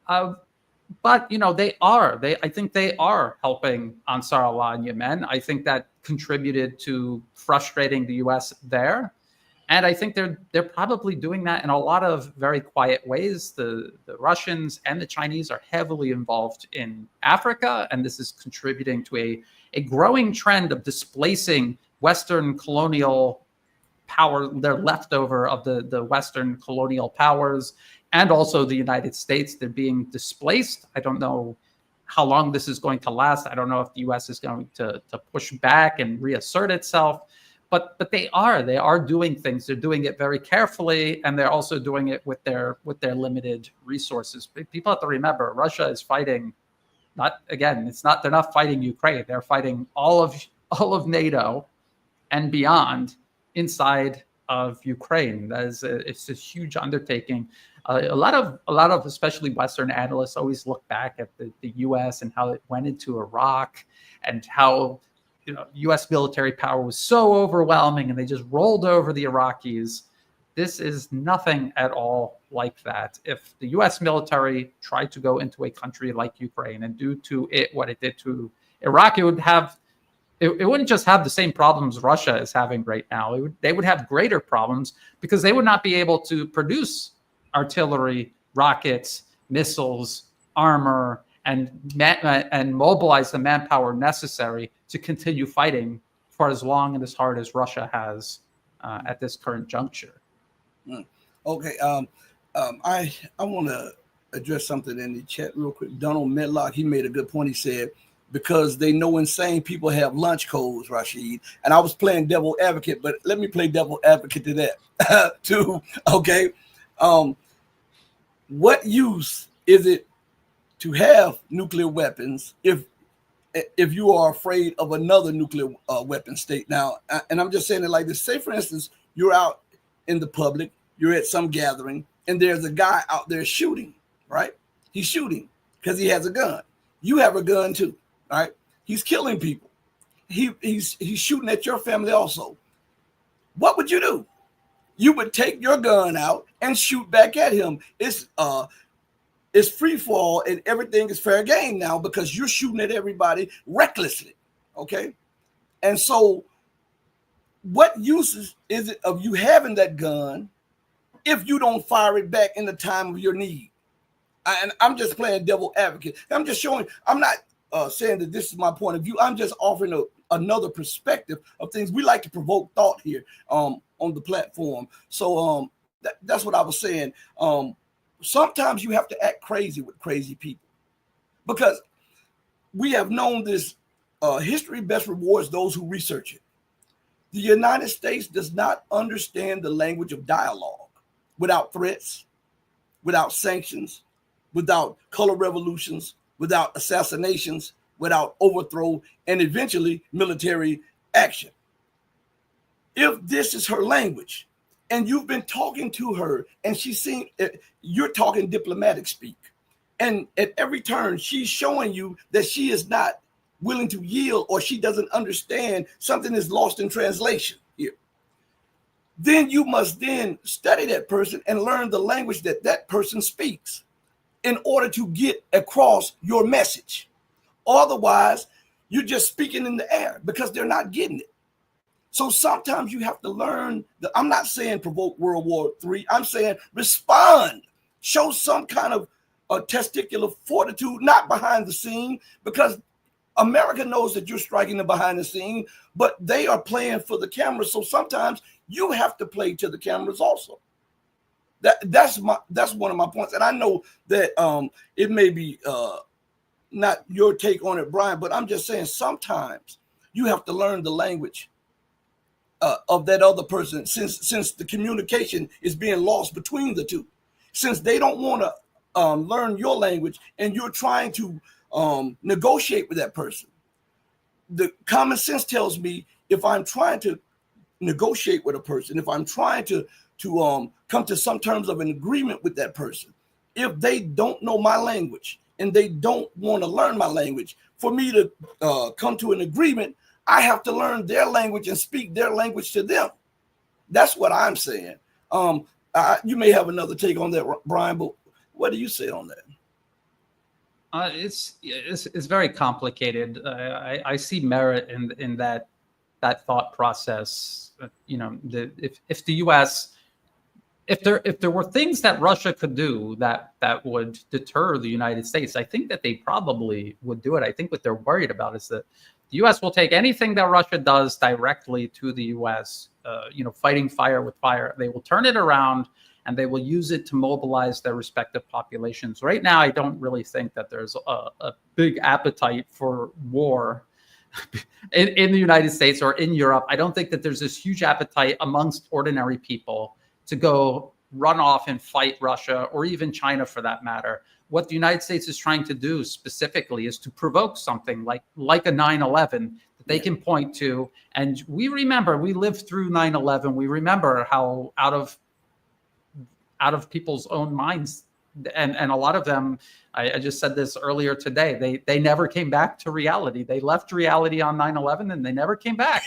But I think they are helping Ansar Allah in Yemen. I think that contributed to frustrating the US there. And I think they're probably doing that in a lot of very quiet ways. The Russians and the Chinese are heavily involved in Africa, and this is contributing to a growing trend of displacing Western colonial power. They're leftover of the Western colonial powers, and also the United States. They're being displaced. I don't know how long this is going to last. I don't know if the U.S. is going to push back and reassert itself. But they are doing things. They're doing it very carefully, and they're also doing it with their limited resources. But people have to remember, Russia is fighting. They're not fighting Ukraine. They're fighting all of NATO and beyond inside of Ukraine. It's a huge undertaking. A lot of especially Western analysts always look back at the U.S. and how it went into Iraq, and how U.S. military power was so overwhelming and they just rolled over the Iraqis. This is nothing at all like that. If the U.S. military tried to go into a country like Ukraine and do to it what it did to Iraq, it wouldn't just have the same problems Russia is having right now. They would have greater problems, because they would not be able to produce artillery, rockets, missiles, armor, and mobilize the manpower necessary to continue fighting for as long and as hard as Russia has at this current juncture. Okay, I want to address something in the chat real quick. Donald Medlock, he made a good point. He said, because they know insane people have lunch codes, Rashid. And I was playing devil advocate, but let me play devil advocate to that too. Okay. What use is it to have nuclear weapons if you are afraid of another nuclear weapon state? Now, and I'm just saying it like this. Say, for instance, you're out in the public, you're at some gathering, and there's a guy out there shooting, right? He's shooting because he has a gun. You have a gun too, right? He's killing people. He's shooting at your family also. What would you do? You would take your gun out and shoot back at him. It's free fall and everything is fair game now because you're shooting at everybody recklessly, okay? And so what use is it of you having that gun if you don't fire it back in the time of your need? And I'm just playing devil advocate. I'm just showing, I'm not saying that this is my point of view. I'm just offering another perspective of things. We like to provoke thought here on the platform. So that's what I was saying. Sometimes you have to act crazy with crazy people because we have known this history best rewards those who research it. The United States does not understand the language of dialogue without threats, without sanctions, without color revolutions, without assassinations, without overthrow, and eventually military action. If this is her language, and you've been talking to her, and she's seen you're talking diplomatic speak, and at every turn she's showing you that she is not willing to yield or she doesn't understand, something is lost in translation here. Then you must then study that person and learn the language that that person speaks in order to get across your message. Otherwise, you're just speaking in the air because they're not getting it. So sometimes you have to learn I'm not saying provoke World War III. I'm saying respond, show some kind of testicular fortitude, not behind the scene, because America knows that you're striking them behind the scene, but they are playing for the cameras. So sometimes you have to play to the cameras also. That's one of my points. And I know that it may be not your take on it, Brian, but I'm just saying sometimes you have to learn the language of that other person, since the communication is being lost between the two, since they don't want to learn your language and you're trying to negotiate with that person. The common sense tells me if I'm trying to negotiate with a person, if I'm trying to come to some terms of an agreement with that person, if they don't know my language and they don't want to learn my language, for me to come to an agreement, I have to learn their language and speak their language to them. That's what I'm saying. You may have another take on that, Brian, but what do you say on that? It's very complicated. I see merit in that thought process. You know, if the U.S. if there were things that Russia could do that would deter the United States, I think that they probably would do it. I think what they're worried about is that the U.S. will take anything that Russia does directly to the U.S. Fighting fire with fire. They will turn it around and they will use it to mobilize their respective populations. Right now, I don't really think that there's a big appetite for war in the United States or in Europe. I don't think that there's this huge appetite amongst ordinary people to go run off and fight Russia or even China for that matter. What the United States is trying to do specifically is to provoke something like a 9/11 that they can point to. And we lived through 9/11. We remember how out of people's own minds, and a lot of them, I just said this earlier today, they never came back to reality. They left reality on 9/11 and they never came back.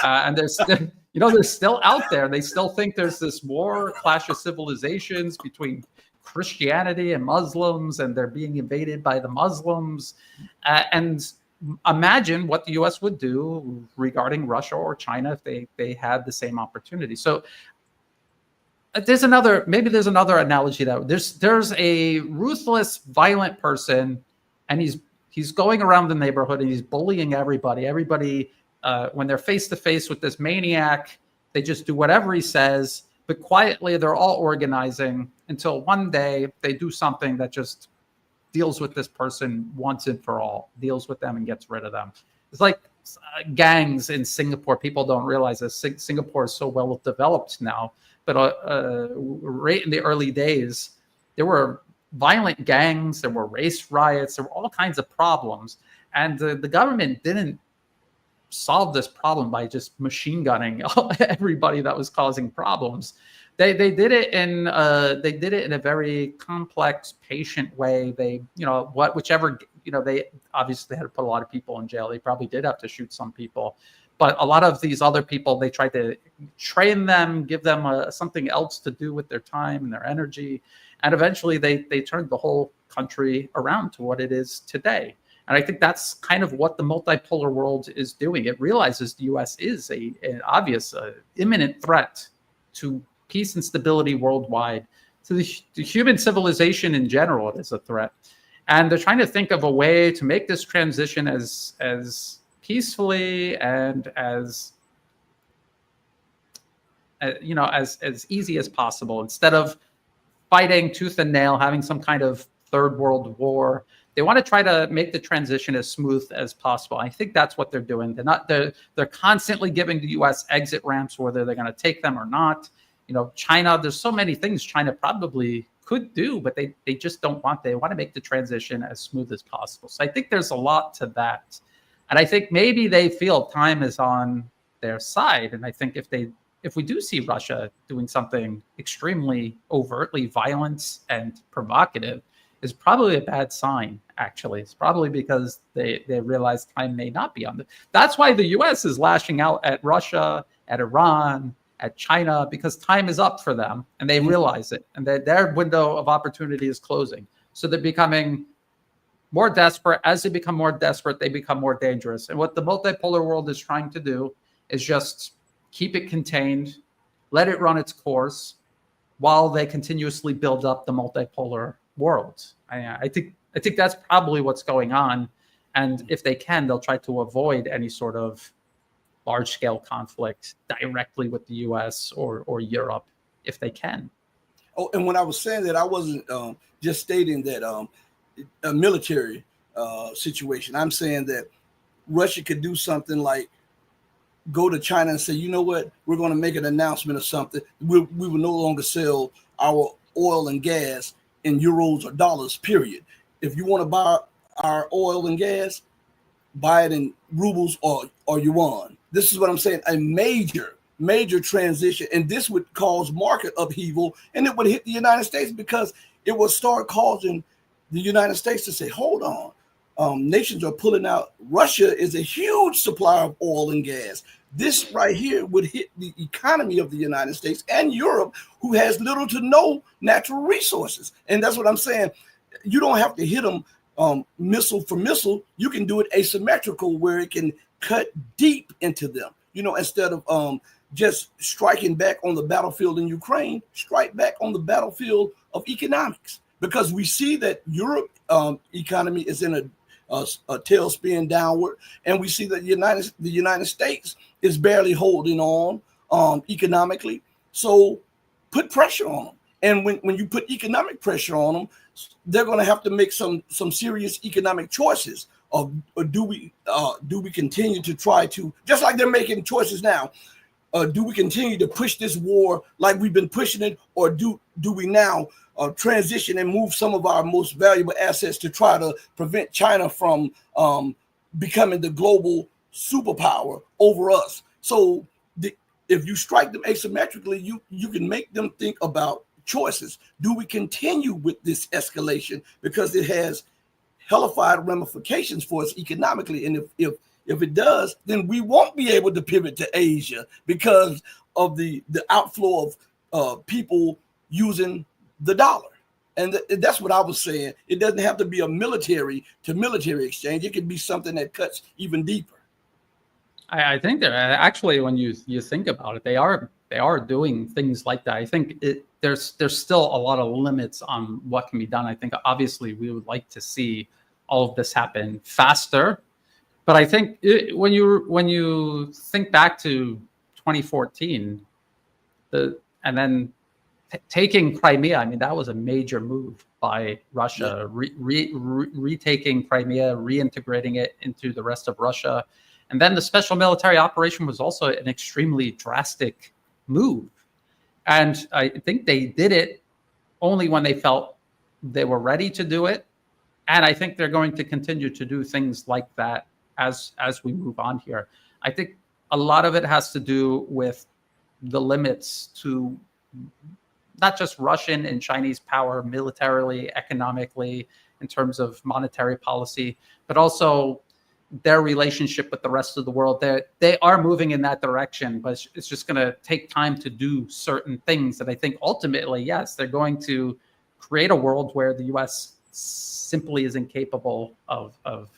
And they're still out there. They still think there's this war, clash of civilizations between Christianity and Muslims, and they're being invaded by the Muslims. And imagine what the U.S. would do regarding Russia or China if they had the same opportunity. So there's another analogy that there's a ruthless, violent person, and he's going around the neighborhood and he's bullying everybody. Everybody, when they're face to face with this maniac, they just do whatever he says. But quietly, they're all organizing until one day they do something that just deals with this person once and for all, deals with them and gets rid of them. It's like gangs in Singapore. People don't realize that Singapore is so well developed now, but right in the early days, there were violent gangs, there were race riots, there were all kinds of problems. And the government didn't solve this problem by just machine gunning everybody that was causing problems. They did it in a very complex, patient way. They, whichever, they obviously had to put a lot of people in jail. They probably did have to shoot some people, but a lot of these other people, they tried to train them, give them something else to do with their time and their energy, and eventually they turned the whole country around to what it is today. And I think that's kind of what the multipolar world is doing. It realizes the U.S. is an obvious, imminent threat to peace and stability worldwide, to the human civilization in general. It is a threat, and they're trying to think of a way to make this transition as peacefully and as easy as possible. Instead of fighting tooth and nail, having some kind of third world war, they want to try to make the transition as smooth as possible. I think that's what they're doing. They're constantly giving the U.S. exit ramps, whether they're going to take them or not. China, there's so many things China probably could do, but they just don't want. They want to make the transition as smooth as possible. So I think there's a lot to that. And I think maybe they feel time is on their side. And I think if we do see Russia doing something extremely overtly violent and provocative, is probably a bad sign, actually. It's probably because they realize time may not be on them. That's why the U.S. is lashing out at Russia, at Iran, at China, because time is up for them, and they realize it, and their window of opportunity is closing. So they're becoming more desperate. As they become more desperate, they become more dangerous. And what the multipolar world is trying to do is just keep it contained, let it run its course, while they continuously build up the multipolar world. I think that's probably what's going on. And if they can, they'll try to avoid any sort of large-scale conflict directly with the U.S. or Europe, if they can. Oh, and when I was saying that, I wasn't just stating that a military situation. I'm saying that Russia could do something like go to China and say, you know what, we're going to make an announcement of something. We will no longer sell our oil and gas in euros or dollars, period. If you want to buy our oil and gas, buy it in rubles or yuan. This is what I'm saying, a major transition. And this would cause market upheaval, and it would hit the United States, because it will start causing the United States to say, hold on, nations are pulling out. Russia is a huge supplier of oil and gas. This right here would hit the economy of the United States and Europe, who has little to no natural resources. And that's what I'm saying. You don't have to hit them missile for missile. You can do it asymmetrical, where it can cut deep into them. Instead of just striking back on the battlefield in Ukraine, strike back on the battlefield of economics. Because we see that Europe economy is in a tailspin downward, and we see that the United States is barely holding on economically. So put pressure on them, and when you put economic pressure on them, they're going to have to make some serious economic choices. Or do we continue to try to, just like they're making choices now? Do we continue to push this war like we've been pushing it, or do we now transition and move some of our most valuable assets to try to prevent China from becoming the global superpower over us? So if you strike them asymmetrically, you can make them think about choices. Do we continue with this escalation, because it has hellified ramifications for us economically? And if it does, then we won't be able to pivot to Asia because of the outflow of people using the dollar. And that's what I was saying. It doesn't have to be a military to military exchange. It could be something that cuts even deeper. I think that actually, when you think about it, they are doing things like that. I think there's still a lot of limits on what can be done. I think obviously we would like to see all of this happen faster, but I think when you think back to 2014, and then taking Crimea, I mean, that was a major move by Russia, retaking Crimea, reintegrating it into the rest of Russia. And then the special military operation was also an extremely drastic move. And I think they did it only when they felt they were ready to do it. And I think they're going to continue to do things like that as we move on here. I think a lot of it has to do with the limits to not just Russian and Chinese power militarily, economically, in terms of monetary policy, but also their relationship with the rest of the world. They are moving in that direction, but it's just going to take time to do certain things that I think ultimately, yes, they're going to create a world where the U.S. simply is incapable of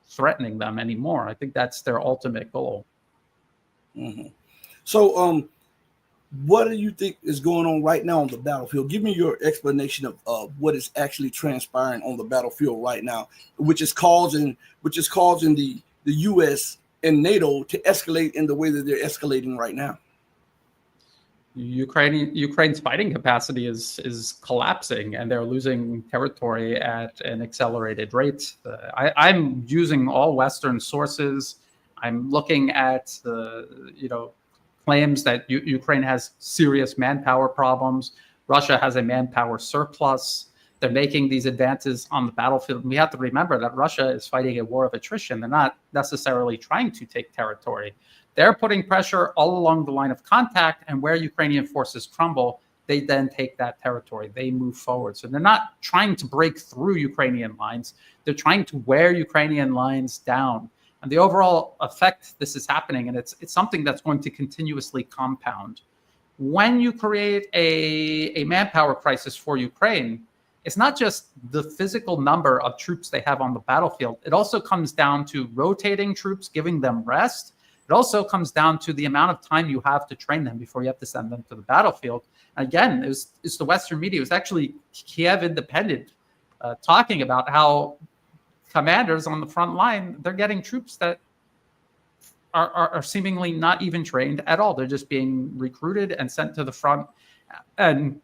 threatening them anymore. I think that's their ultimate goal. Mm-hmm. So, what do you think is going on right now on the battlefield? Give me your explanation of what is actually transpiring on the battlefield right now, which is causing the U.S. and NATO to escalate in the way that they're escalating right now. Ukraine's fighting capacity is collapsing, and they're losing territory at an accelerated rate. I'm using all Western sources. I'm looking at the claims that Ukraine has serious manpower problems. Russia has a manpower surplus. They're making these advances on the battlefield. And we have to remember that Russia is fighting a war of attrition. They're not necessarily trying to take territory. They're putting pressure all along the line of contact, and where Ukrainian forces crumble, they then take that territory. They move forward. So they're not trying to break through Ukrainian lines. They're trying to wear Ukrainian lines down. And the overall effect this is happening, and it's something that's going to continuously compound. When you create a manpower crisis for Ukraine, it's not just the physical number of troops they have on the battlefield. It also comes down to rotating troops, giving them rest. It also comes down to the amount of time you have to train them before you have to send them to the battlefield. And again, it's the Western media. It was actually Kiev Independent talking about how commanders on the front line, they're getting troops that are seemingly not even trained at all. They're just being recruited and sent to the front, and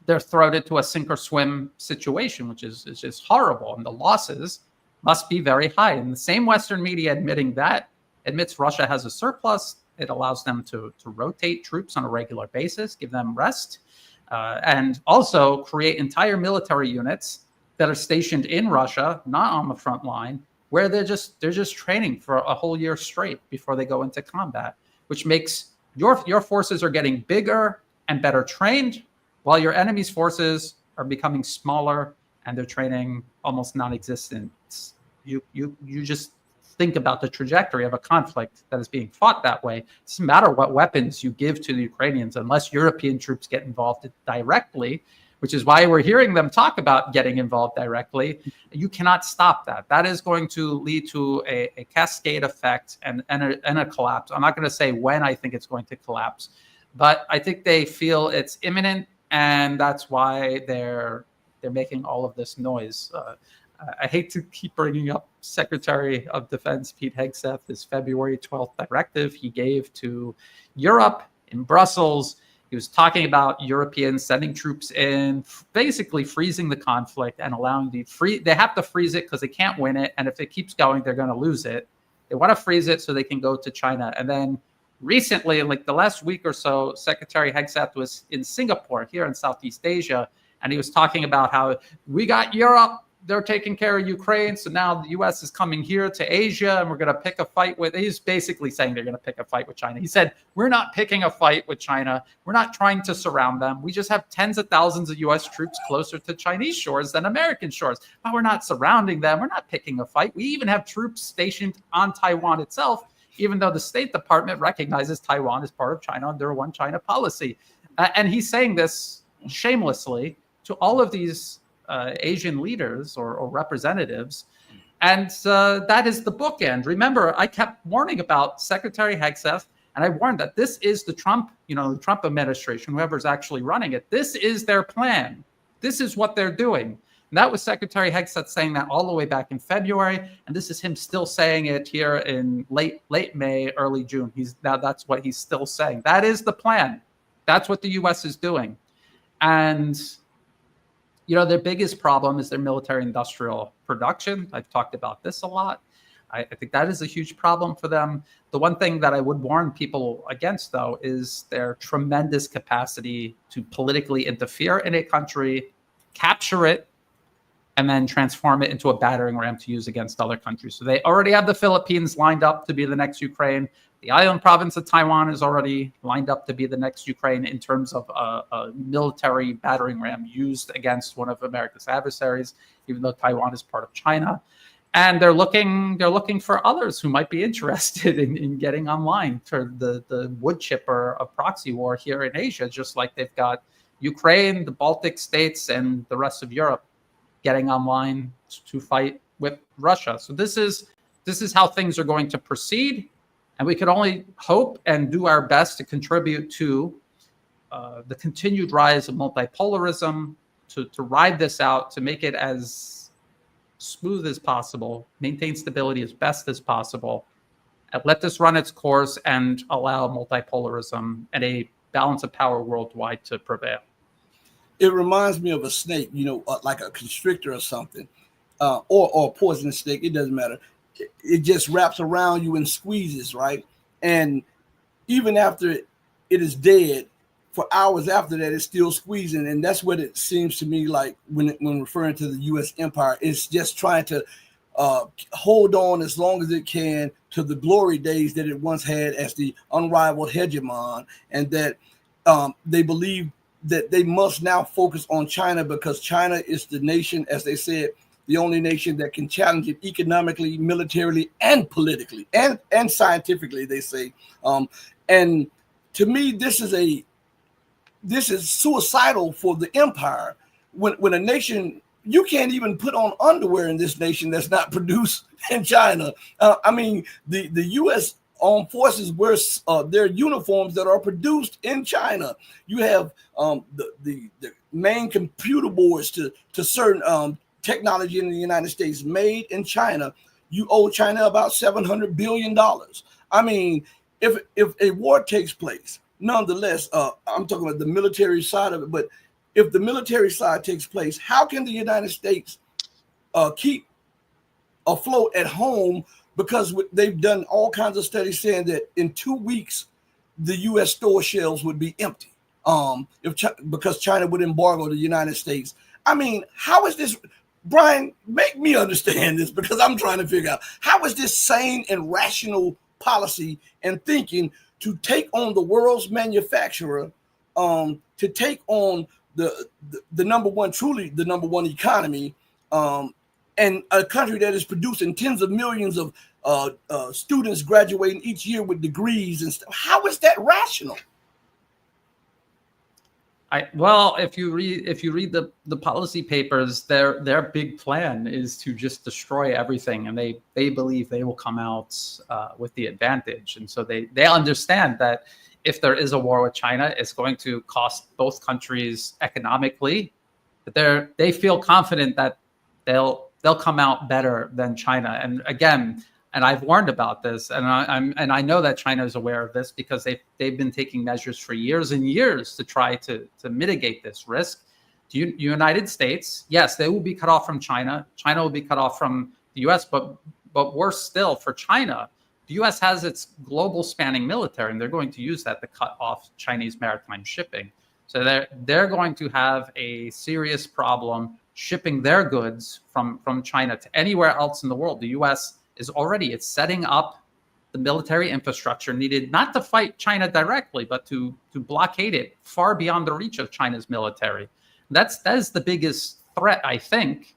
they're thrown into a sink or swim situation, which is just horrible. And the losses must be very high. And the same Western media admits Russia has a surplus. It allows them to rotate troops on a regular basis, give them rest, and also create entire military units that are stationed in Russia, not on the front line, where they're just training for a whole year straight before they go into combat, which makes your forces are getting bigger and better trained, while your enemy's forces are becoming smaller and their training almost non-existent. You just think about the trajectory of a conflict that is being fought that way. It doesn't matter what weapons you give to the Ukrainians unless European troops get involved directly, which is why we're hearing them talk about getting involved directly. You cannot stop that. That is going to lead to a cascade effect and a collapse. I'm not going to say when I think it's going to collapse, but I think they feel it's imminent, and that's why they're making all of this noise. I hate to keep bringing up Secretary of Defense Pete Hegseth, his February 12th directive he gave to Europe in Brussels. He was talking about Europeans sending troops in, basically freezing the conflict and allowing they have to freeze it because they can't win it. And if it keeps going, they're going to lose it. They want to freeze it so they can go to China. And then recently, like the last week or so, Secretary Hegseth was in Singapore here in Southeast Asia. And he was talking about how we got Europe, they're taking care of Ukraine. So now the U.S. is coming here to Asia, and we're going to pick a fight with. He's basically saying they're going to pick a fight with China. He said, we're not picking a fight with China. We're not trying to surround them. We just have tens of thousands of U.S. troops closer to Chinese shores than American shores. But we're not surrounding them. We're not picking a fight. We even have troops stationed on Taiwan itself, even though the State Department recognizes Taiwan as part of China under a one China policy. And he's saying this shamelessly to all of these Asian leaders or representatives. And that is the bookend. Remember, I kept warning about Secretary Hegseth, and I warned that this is the Trump administration, whoever's actually running it. This is their plan. This is what they're doing. And that was Secretary Hegseth saying that all the way back in February. And this is him still saying it here in late May, early June. That's what he's still saying. That is the plan. That's what the U.S. is doing. And their biggest problem is their military industrial production. I've talked about this a lot. I think that is a huge problem for them. The one thing that I would warn people against, though, is their tremendous capacity to politically interfere in a country, capture it, and then transform it into a battering ram to use against other countries. So they already have the Philippines lined up to be the next Ukraine. The island province of Taiwan is already lined up to be the next Ukraine in terms of a military battering ram used against one of America's adversaries, even though Taiwan is part of China. And they're looking for others who might be interested in getting online for the wood chipper of proxy war here in Asia, just like they've got Ukraine, the Baltic states, and the rest of Europe getting online to fight with Russia. So this is how things are going to proceed, and we can only hope and do our best to contribute to the continued rise of multipolarism, to ride this out, to make it as smooth as possible, maintain stability as best as possible, and let this run its course and allow multipolarism and a balance of power worldwide to prevail. It reminds me of a snake, like a constrictor or something, or a poisonous snake. It doesn't matter. It just wraps around you and squeezes, right? And even after it is dead, for hours after that, it's still squeezing. And that's what it seems to me like when referring to the U.S. empire. It's just trying to hold on as long as it can to the glory days that it once had as the unrivaled hegemon, and that they believe that they must now focus on China because China is the nation, as they said, the only nation that can challenge it economically, militarily, and politically, and scientifically, they say. And to me, this is suicidal for the empire. When a nation, you can't even put on underwear in this nation that's not produced in China. The U.S. armed forces wear their uniforms that are produced in China. You have the main computer boards to certain technology in the United States made in China. You owe China about $700 billion. If a war takes place, nonetheless, I'm talking about the military side of it, but if the military side takes place, how can the United States keep afloat at home? Because they've done all kinds of studies saying that in 2 weeks, the U.S. store shelves would be empty because China would embargo the United States. How is this, Brian, make me understand this, because I'm trying to figure out how is this sane and rational policy and thinking to take on the world's manufacturer, to take on the number one, truly the number one economy, and a country that is producing tens of millions of students graduating each year with degrees and stuff. How is that rational? If you read the policy papers, their big plan is to just destroy everything, and they believe they will come out with the advantage. And so they understand that if there is a war with China, it's going to cost both countries economically, but they feel confident that they'll come out better than China. And again, and I've warned about this, and I know that China is aware of this because they've been taking measures for years and years to try to mitigate this risk. The United States, yes, they will be cut off from China. China will be cut off from the U.S., but worse still, for China, the U.S. has its global spanning military, and they're going to use that to cut off Chinese maritime shipping. So they're going to have a serious problem shipping their goods from China to anywhere else in the world. The U.S. is already setting up the military infrastructure needed not to fight China directly, but to blockade it far beyond the reach of China's military. That is the biggest threat, I think.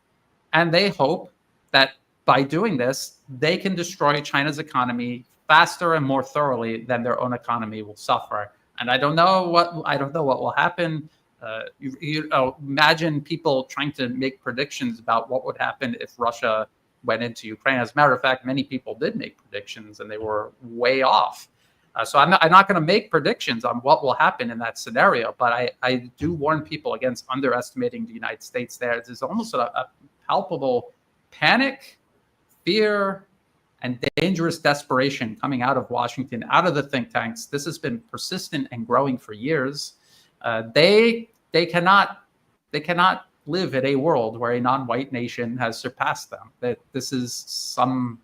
And they hope that by doing this, they can destroy China's economy faster and more thoroughly than their own economy will suffer. And I don't know what will happen. Imagine people trying to make predictions about what would happen if Russia went into Ukraine. As a matter of fact, many people did make predictions, and they were way off. So I'm not going to make predictions on what will happen in that scenario, but I do warn people against underestimating the United States there. There's almost a palpable panic, fear, and dangerous desperation coming out of Washington, out of the think tanks. This has been persistent and growing for years. They they cannot live in a world where a non-white nation has surpassed them. That this is some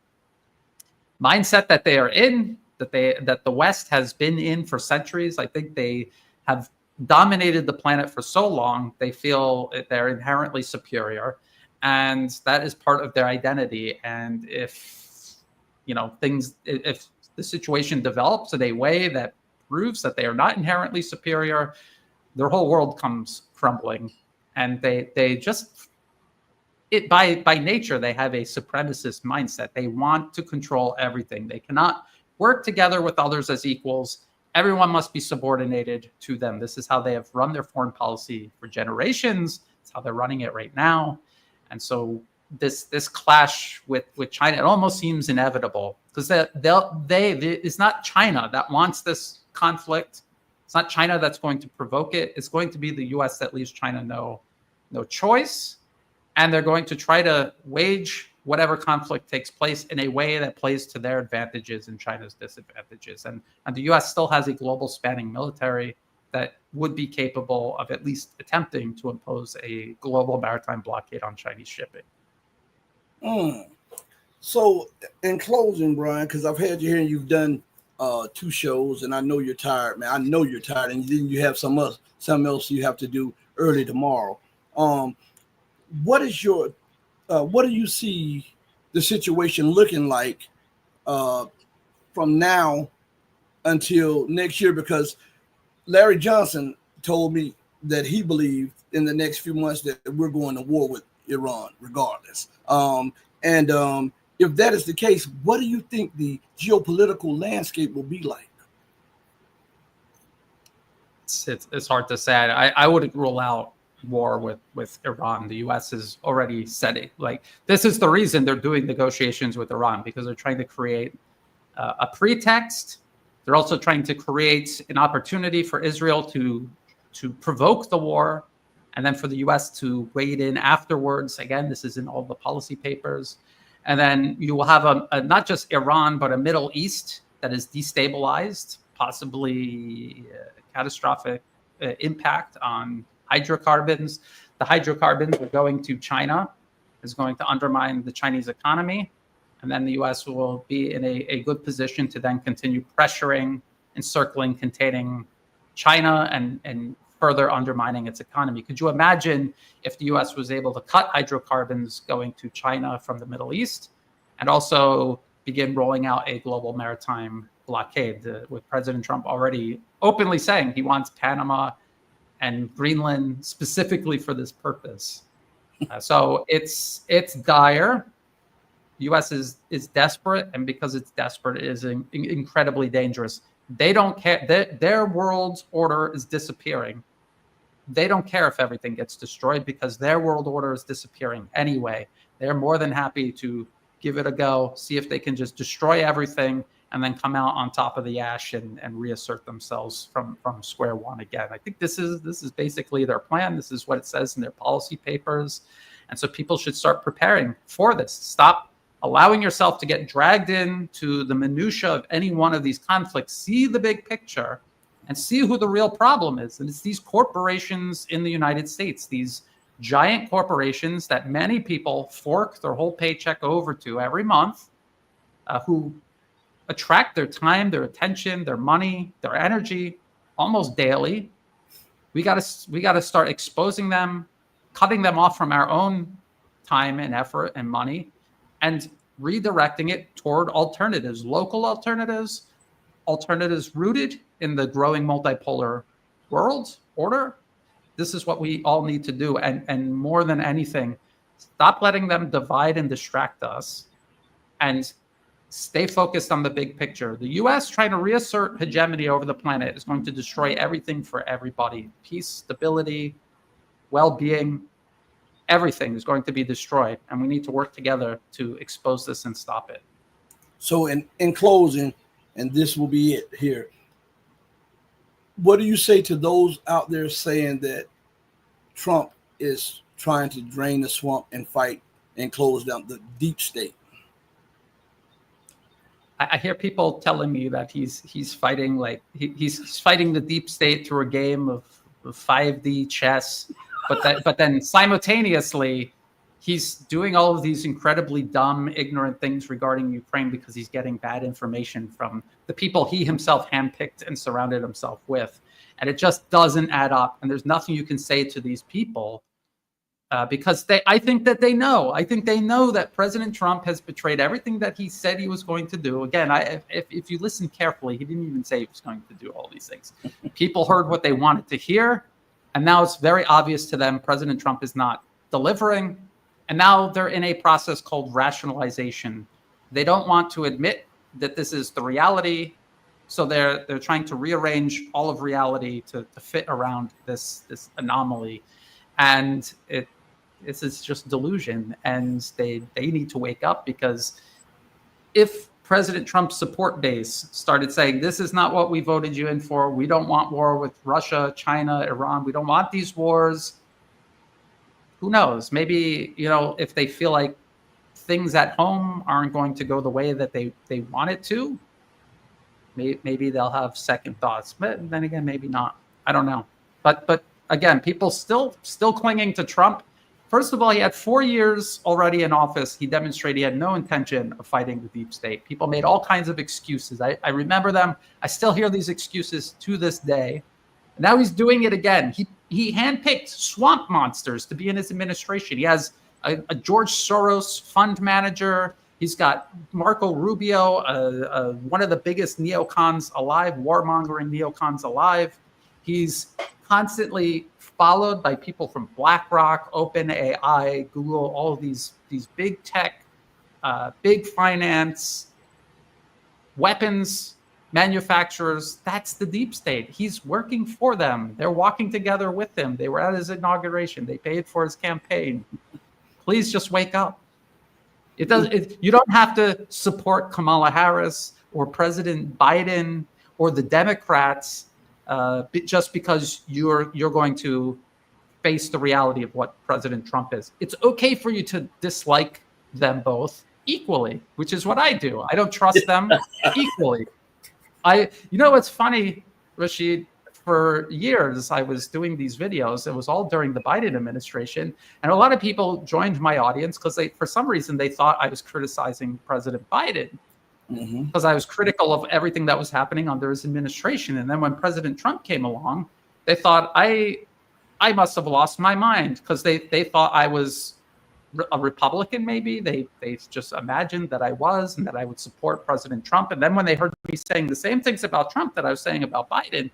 mindset that they are in, that the West has been in for centuries. I think they have dominated the planet for so long, they feel they're inherently superior, and that is part of their identity. And if if the situation develops in a way that proves that they are not inherently superior, their whole world comes crumbling. And they just, by nature, they have a supremacist mindset. They want to control everything. They cannot work together with others as equals. Everyone must be subordinated to them. This is how they have run their foreign policy for generations. It's how they're running it right now. And so this clash with China, it almost seems inevitable, because it's not China that wants this conflict. It's not China that's going to provoke it. It's going to be the U.S. that leaves China no choice. And they're going to try to wage whatever conflict takes place in a way that plays to their advantages and China's disadvantages. And the U.S. still has a global spanning military that would be capable of at least attempting to impose a global maritime blockade on Chinese shipping. So in closing, Brian, because I've had you here and you've done 2 shows, and I know you're tired, man. I know you're tired, and then you have something else you have to do early tomorrow. What is your what do you see the situation looking like from now until next year? Because Larry Johnson told me that he believed in the next few months that we're going to war with Iran regardless. If that is the case, what do you think the geopolitical landscape will be like? It's hard to say. I wouldn't rule out war with Iran. The U.S. has already said it. Like, this is the reason they're doing negotiations with Iran, because they're trying to create a pretext. They're also trying to create an opportunity for Israel to provoke the war, and then for the U.S. to wade in afterwards. Again, this is in all the policy papers. And then you will have a not just Iran, but a Middle East that is destabilized, possibly catastrophic impact on hydrocarbons. The hydrocarbons are going to China, is going to undermine the Chinese economy. And then the U.S. will be in a good position to then continue pressuring, encircling, containing China and further undermining its economy. Could you imagine if the U.S. was able to cut hydrocarbons going to China from the Middle East and also begin rolling out a global maritime blockade, with President Trump already openly saying he wants Panama and Greenland specifically for this purpose? So it's dire. The U.S. is desperate, and because it's desperate, it is incredibly dangerous. They don't care. Their world order is disappearing. They don't care if everything gets destroyed, because their world order is disappearing anyway. They're more than happy to give it a go, see if they can just destroy everything, and then come out on top of the ash and reassert themselves from square one again. I think this is basically their plan. This is what it says in their policy papers. And so people should start preparing for this. Stop allowing yourself to get dragged into the minutia of any one of these conflicts. See the big picture and see who the real problem is. And it's these corporations in the United States, these giant corporations that many people fork their whole paycheck over to every month, who attract their time, their attention, their money, their energy almost daily. We got to start exposing them, cutting them off from our own time and effort and money, and redirecting it toward alternatives, local alternatives rooted in the growing multipolar world order. This is what we all need to do. And more than anything, stop letting them divide and distract us, and stay focused on the big picture. The U.S. trying to reassert hegemony over the planet is going to destroy everything for everybody. Peace, stability, well-being, everything is going to be destroyed. And we need to work together to expose this and stop it. So in closing, and this will be it here, what do you say to those out there saying that Trump is trying to drain the swamp and fight and close down the deep state? I hear people telling me that he's fighting, like he's fighting the deep state through a game of 5D chess, but then simultaneously, he's doing all of these incredibly dumb, ignorant things regarding Ukraine because he's getting bad information from the people he himself handpicked and surrounded himself with. And it just doesn't add up. And there's nothing you can say to these people because I think that they know. I think they know that President Trump has betrayed everything that he said he was going to do. Again, if you listen carefully, he didn't even say he was going to do all these things. People heard what they wanted to hear. And now it's very obvious to them President Trump is not delivering. And now they're in a process called rationalization. They don't want to admit that this is the reality. So they're trying to rearrange all of reality to fit around this anomaly. And this is just delusion. And they need to wake up, because if President Trump's support base started saying, this is not what we voted you in for, we don't want war with Russia, China, Iran, we don't want these wars, who knows? Maybe, if they feel like things at home aren't going to go the way that they want it to, maybe they'll have second thoughts. But then again, maybe not. I don't know. But again, people still clinging to Trump. First of all, he had 4 years already in office. He demonstrated he had no intention of fighting the deep state. People made all kinds of excuses. I remember them. I still hear these excuses to this day. And now he's doing it again. He handpicked swamp monsters to be in his administration. He has a George Soros fund manager. He's got Marco Rubio, one of the biggest neocons alive, warmongering neocons alive. He's constantly followed by people from BlackRock, OpenAI, Google, all of these big tech, big finance, weapons manufacturers. That's the deep state. He's working for them. They're walking together with him. They were at his inauguration. They paid for his campaign. Please just wake up. You don't have to support Kamala Harris or President Biden or the Democrats just because you're going to face the reality of what President Trump is. It's okay for you to dislike them both equally, which is what I do. I don't trust them equally. What's funny, Rashid, for years I was doing these videos. It was all during the Biden administration. And a lot of people joined my audience because for some reason, they thought I was criticizing President Biden because I was critical of everything that was happening under his administration. And then when President Trump came along, they thought I must have lost my mind because they thought I was a Republican, maybe. They just imagined that I was and that I would support President Trump. And then when they heard me saying the same things about Trump that I was saying about Biden,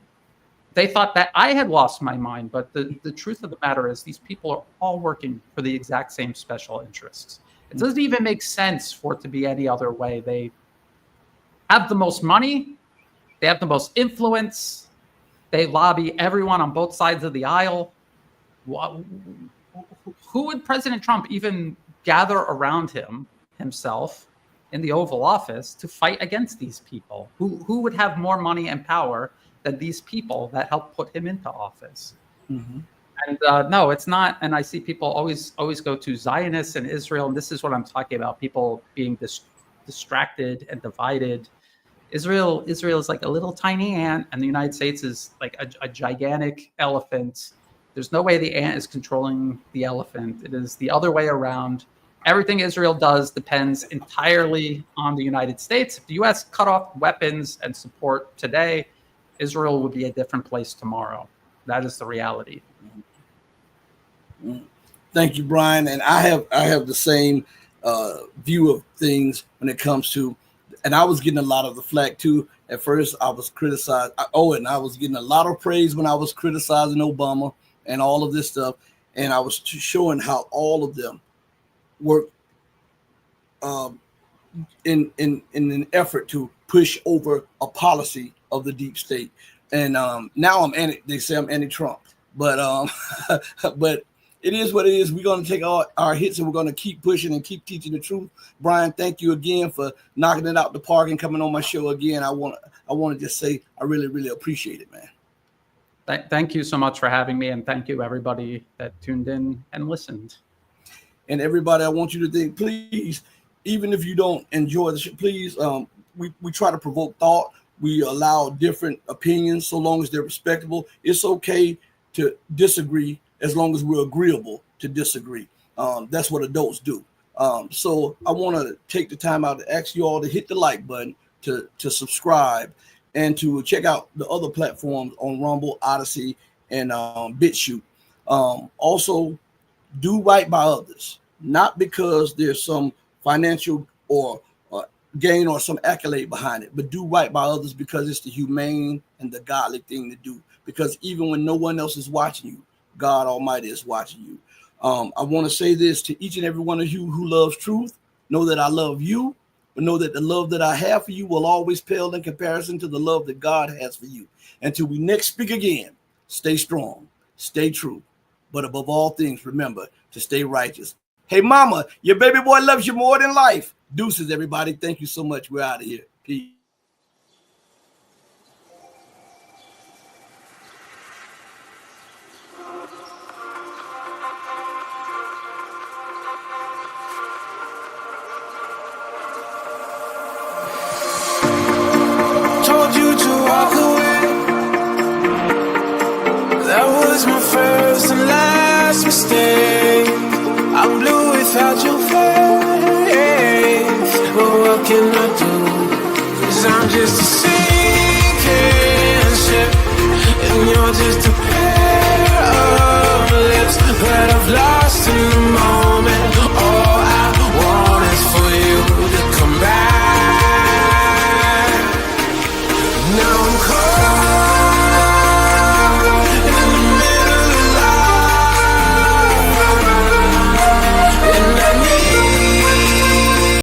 they thought that I had lost my mind. But the truth of the matter is these people are all working for the exact same special interests. It doesn't even make sense for it to be any other way. They have the most money. They have the most influence. They lobby everyone on both sides of the aisle. Who would President Trump even gather around himself in the Oval Office to fight against these people? Who would have more money and power than these people that helped put him into office? And no, it's not. And I see people always go to Zionists and Israel, and this is what I'm talking about. People being distracted and divided. Israel is like a little tiny ant, and the United States is like a gigantic elephant. There's no way the ant is controlling the elephant. It is the other way around. Everything Israel does depends entirely on the United States. If the U.S. cut off weapons and support today, Israel would be a different place tomorrow. That is the reality. Thank you, Brian. And I have the same view of things when it comes to, and I was getting a lot of the flack too. At first, I was criticized. And I was getting a lot of praise when I was criticizing Obama and all of this stuff. And I was showing how all of them work in an effort to push over a policy of the deep state. And now they say I'm anti-Trump, but but it is what it is. We're going to take our hits and we're going to keep pushing and keep teaching the truth. Brian, thank you again for knocking it out the park and coming on my show again. I want to just say I really, really appreciate it, man. Thank you so much for having me, and thank you everybody that tuned in and listened. And everybody, I want you to think, please, even if you don't enjoy the show, please, we try to provoke thought. We allow different opinions so long as they're respectable. It's okay to disagree as long as we're agreeable to disagree. That's what adults do. So I want to take the time out to ask you all to hit the like button, to subscribe, and to check out the other platforms on Rumble, Odyssey, and BitChute. Also, do right by others, not because there's some financial or gain or some accolade behind it, but do right by others because it's the humane and the godly thing to do. Because even when no one else is watching you, God Almighty is watching you. I want to say this to each and every one of you who loves truth. Know that I love you, but know that the love that I have for you will always pale in comparison to the love that God has for you. Until we next speak again, stay strong, stay true, but above all things, remember to stay righteous. Hey, mama, your baby boy loves you more than life. Deuces, everybody. Thank you so much. We're out of here. Peace. Told you to walk away. That was my first and last mistake. I'm blue without your face. But what can I do?